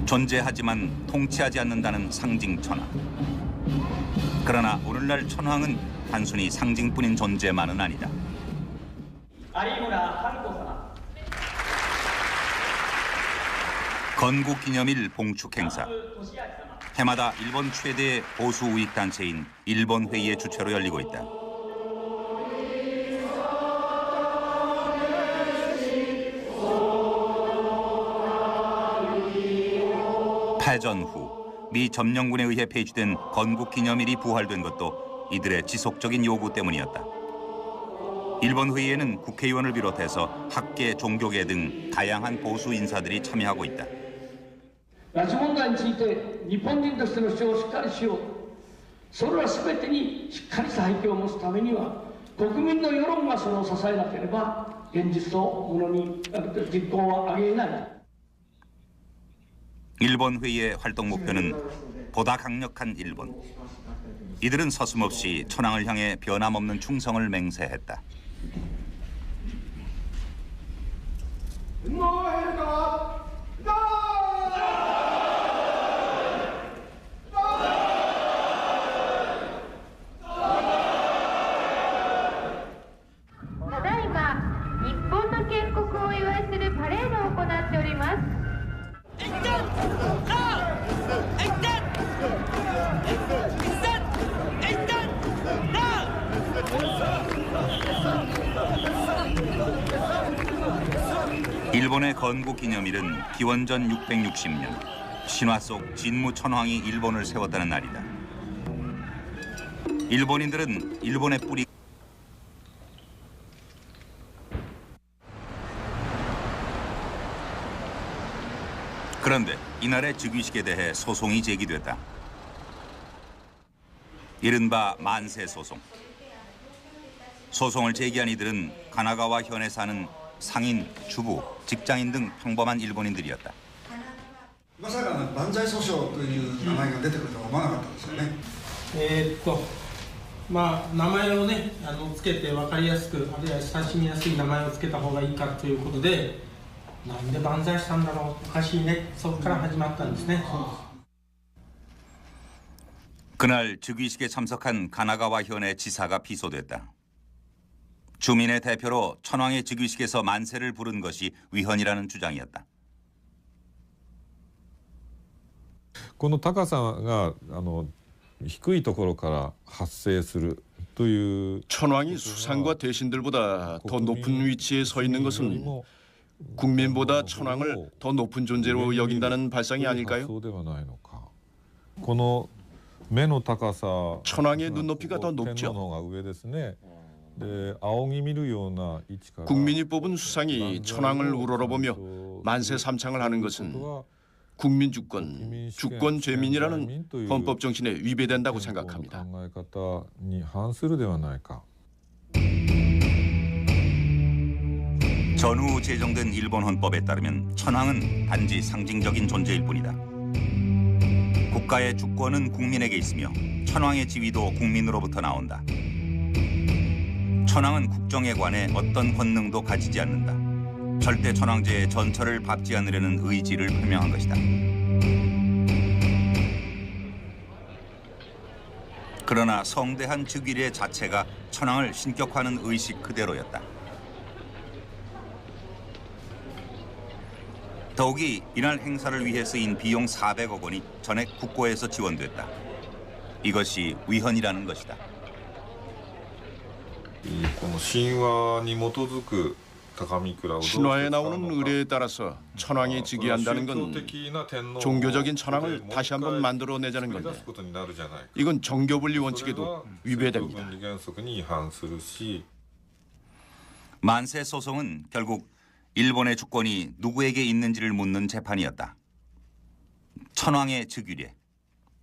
존재하지만 통치하지 않는다는 상징 천황. 그러나 오늘날 천황은 단순히 상징뿐인 존재만은 아니다. 건국기념일 봉축 행사. 해마다 일본 최대 보수 우익 단체인 일본회의의 주최로 열리고 있다. 패전 후 미 점령군에 의해 폐지된 건국기념일이 부활된 것도 이들의 지속적인 요구 때문이었다. 일본 회의에는 국회의원을 비롯해서 학계, 종교계 등 다양한 보수 인사들이 참여하고 있다. 拉致問題について日本人としての主張をしっかりしよう。それら全てにしっかりした背景を持つためには国民の世論がそれを支えなければ現実をものに実行は上げない。 일본 회의의 활동 목표는 보다 강력한 일본. 이들은 서슴없이 천황을 향해 변함없는 충성을 맹세했다. 일본의 건국기념일은 기원전 660년 신화 속 진무 천황이 일본을 세웠다는 날이다. 일본인들은 일본의 뿌리 그런데 이날의 즉위식에 대해 소송이 제기됐다. 이른바 만세 소송. 소송을 제기한 이들은 가나가와 현에 사는 상인, 주부, 직장인 등 평범한 일본인들이었다. まさか万歳訴訟という名前が出てくるとは思わなかったですよね。まあ名前をねつけて分かりやすくあるいは親しみやすい名前をつけた方がいいかということで、なんで万歳したんだろうおかしいねそこから始まったんですね。 그날 즉위식에 참석한 가나가와 현의 지사가 피소됐다. 주민의 대표로 천황의 즉위식에서 만세를 부른 것이 위헌이라는 주장이었다. この高さが低いところから発生するという 천황이 수상과 대신들보다 더 높은 위치에 서 있는 것은 국민보다 천황을 더 높은 존재로 여긴다는 발상이 아닐까요? 천황의 눈높이가 더 높죠. 국민이 뽑은 수상이 천황을 우러러보며 만세 삼창을 하는 것은 국민주권, 주권죄민이라는 헌법 정신에 위배된다고 생각합니다. 전후 제정된 일본 헌법에 따르면 천황은 단지 상징적인 존재일 뿐이다. 국가의 주권은 국민에게 있으며 천황의 지위도 국민으로부터 나온다. 천황은 국정에 관해 어떤 권능도 가지지 않는다. 절대 천황제의 전철을 밟지 않으려는 의지를 표명한 것이다. 그러나 성대한 즉위례 자체가 천황을 신격화하는 의식 그대로였다. 더욱이 이날 행사를 위해 쓰인 비용 400억 원이 전액 국고에서 지원됐다. 이것이 위헌이라는 것이다. 신화에 나오는 의례에 따라서 천황이 즉위한다는 건 종교적인 천황을 다시 한번 만들어내자는 건데 이건 정교분리 원칙에도 위배됩니다. 만세 소송은 결국 일본의 주권이 누구에게 있는지를 묻는 재판이었다. 천황의 즉위례,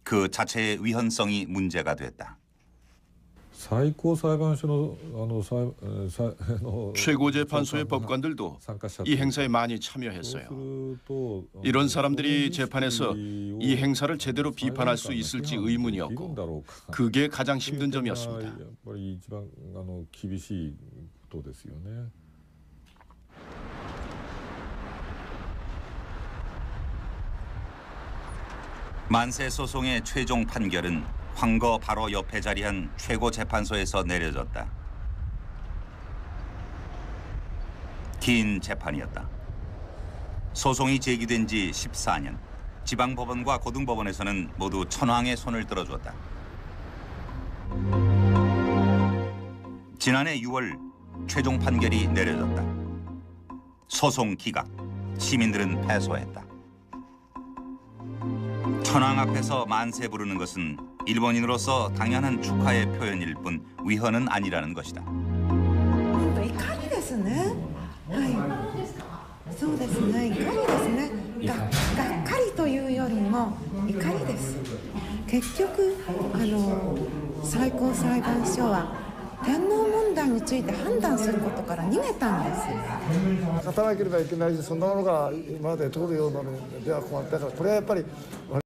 그 자체의 위헌성이 문제가 됐다. 최고재판소의 법관들도 이 행사에 많이 참여했어요. 이런 사람들이 재판에서 이 행사를 제대로 비판할 수 있을지 의문이었고 그게 가장 힘든 점이었습니다. 만세 소송의 최종 판결은 황거 바로 옆에 자리한 최고재판소에서 내려졌다. 긴 재판이었다. 소송이 제기된 지 14년, 지방법원과 고등법원에서는 모두 천황의 손을 들어주었다. 지난해 6월 최종 판결이 내려졌다. 소송 기각, 시민들은 패소했다. 천황 앞에서 만세 부르는 것은 일본인으로서 당연한 축하의 표현일 뿐 위헌은 아니라는 것이다. 怒りですね。はい。そうですね。怒りですね。がっかりというよりも怒りです。結局最高裁判所は天皇問題について判断することから逃げたんです。勝たなければいけないし、そんなものが今まで通るようなのでは困ったから、これはやっぱり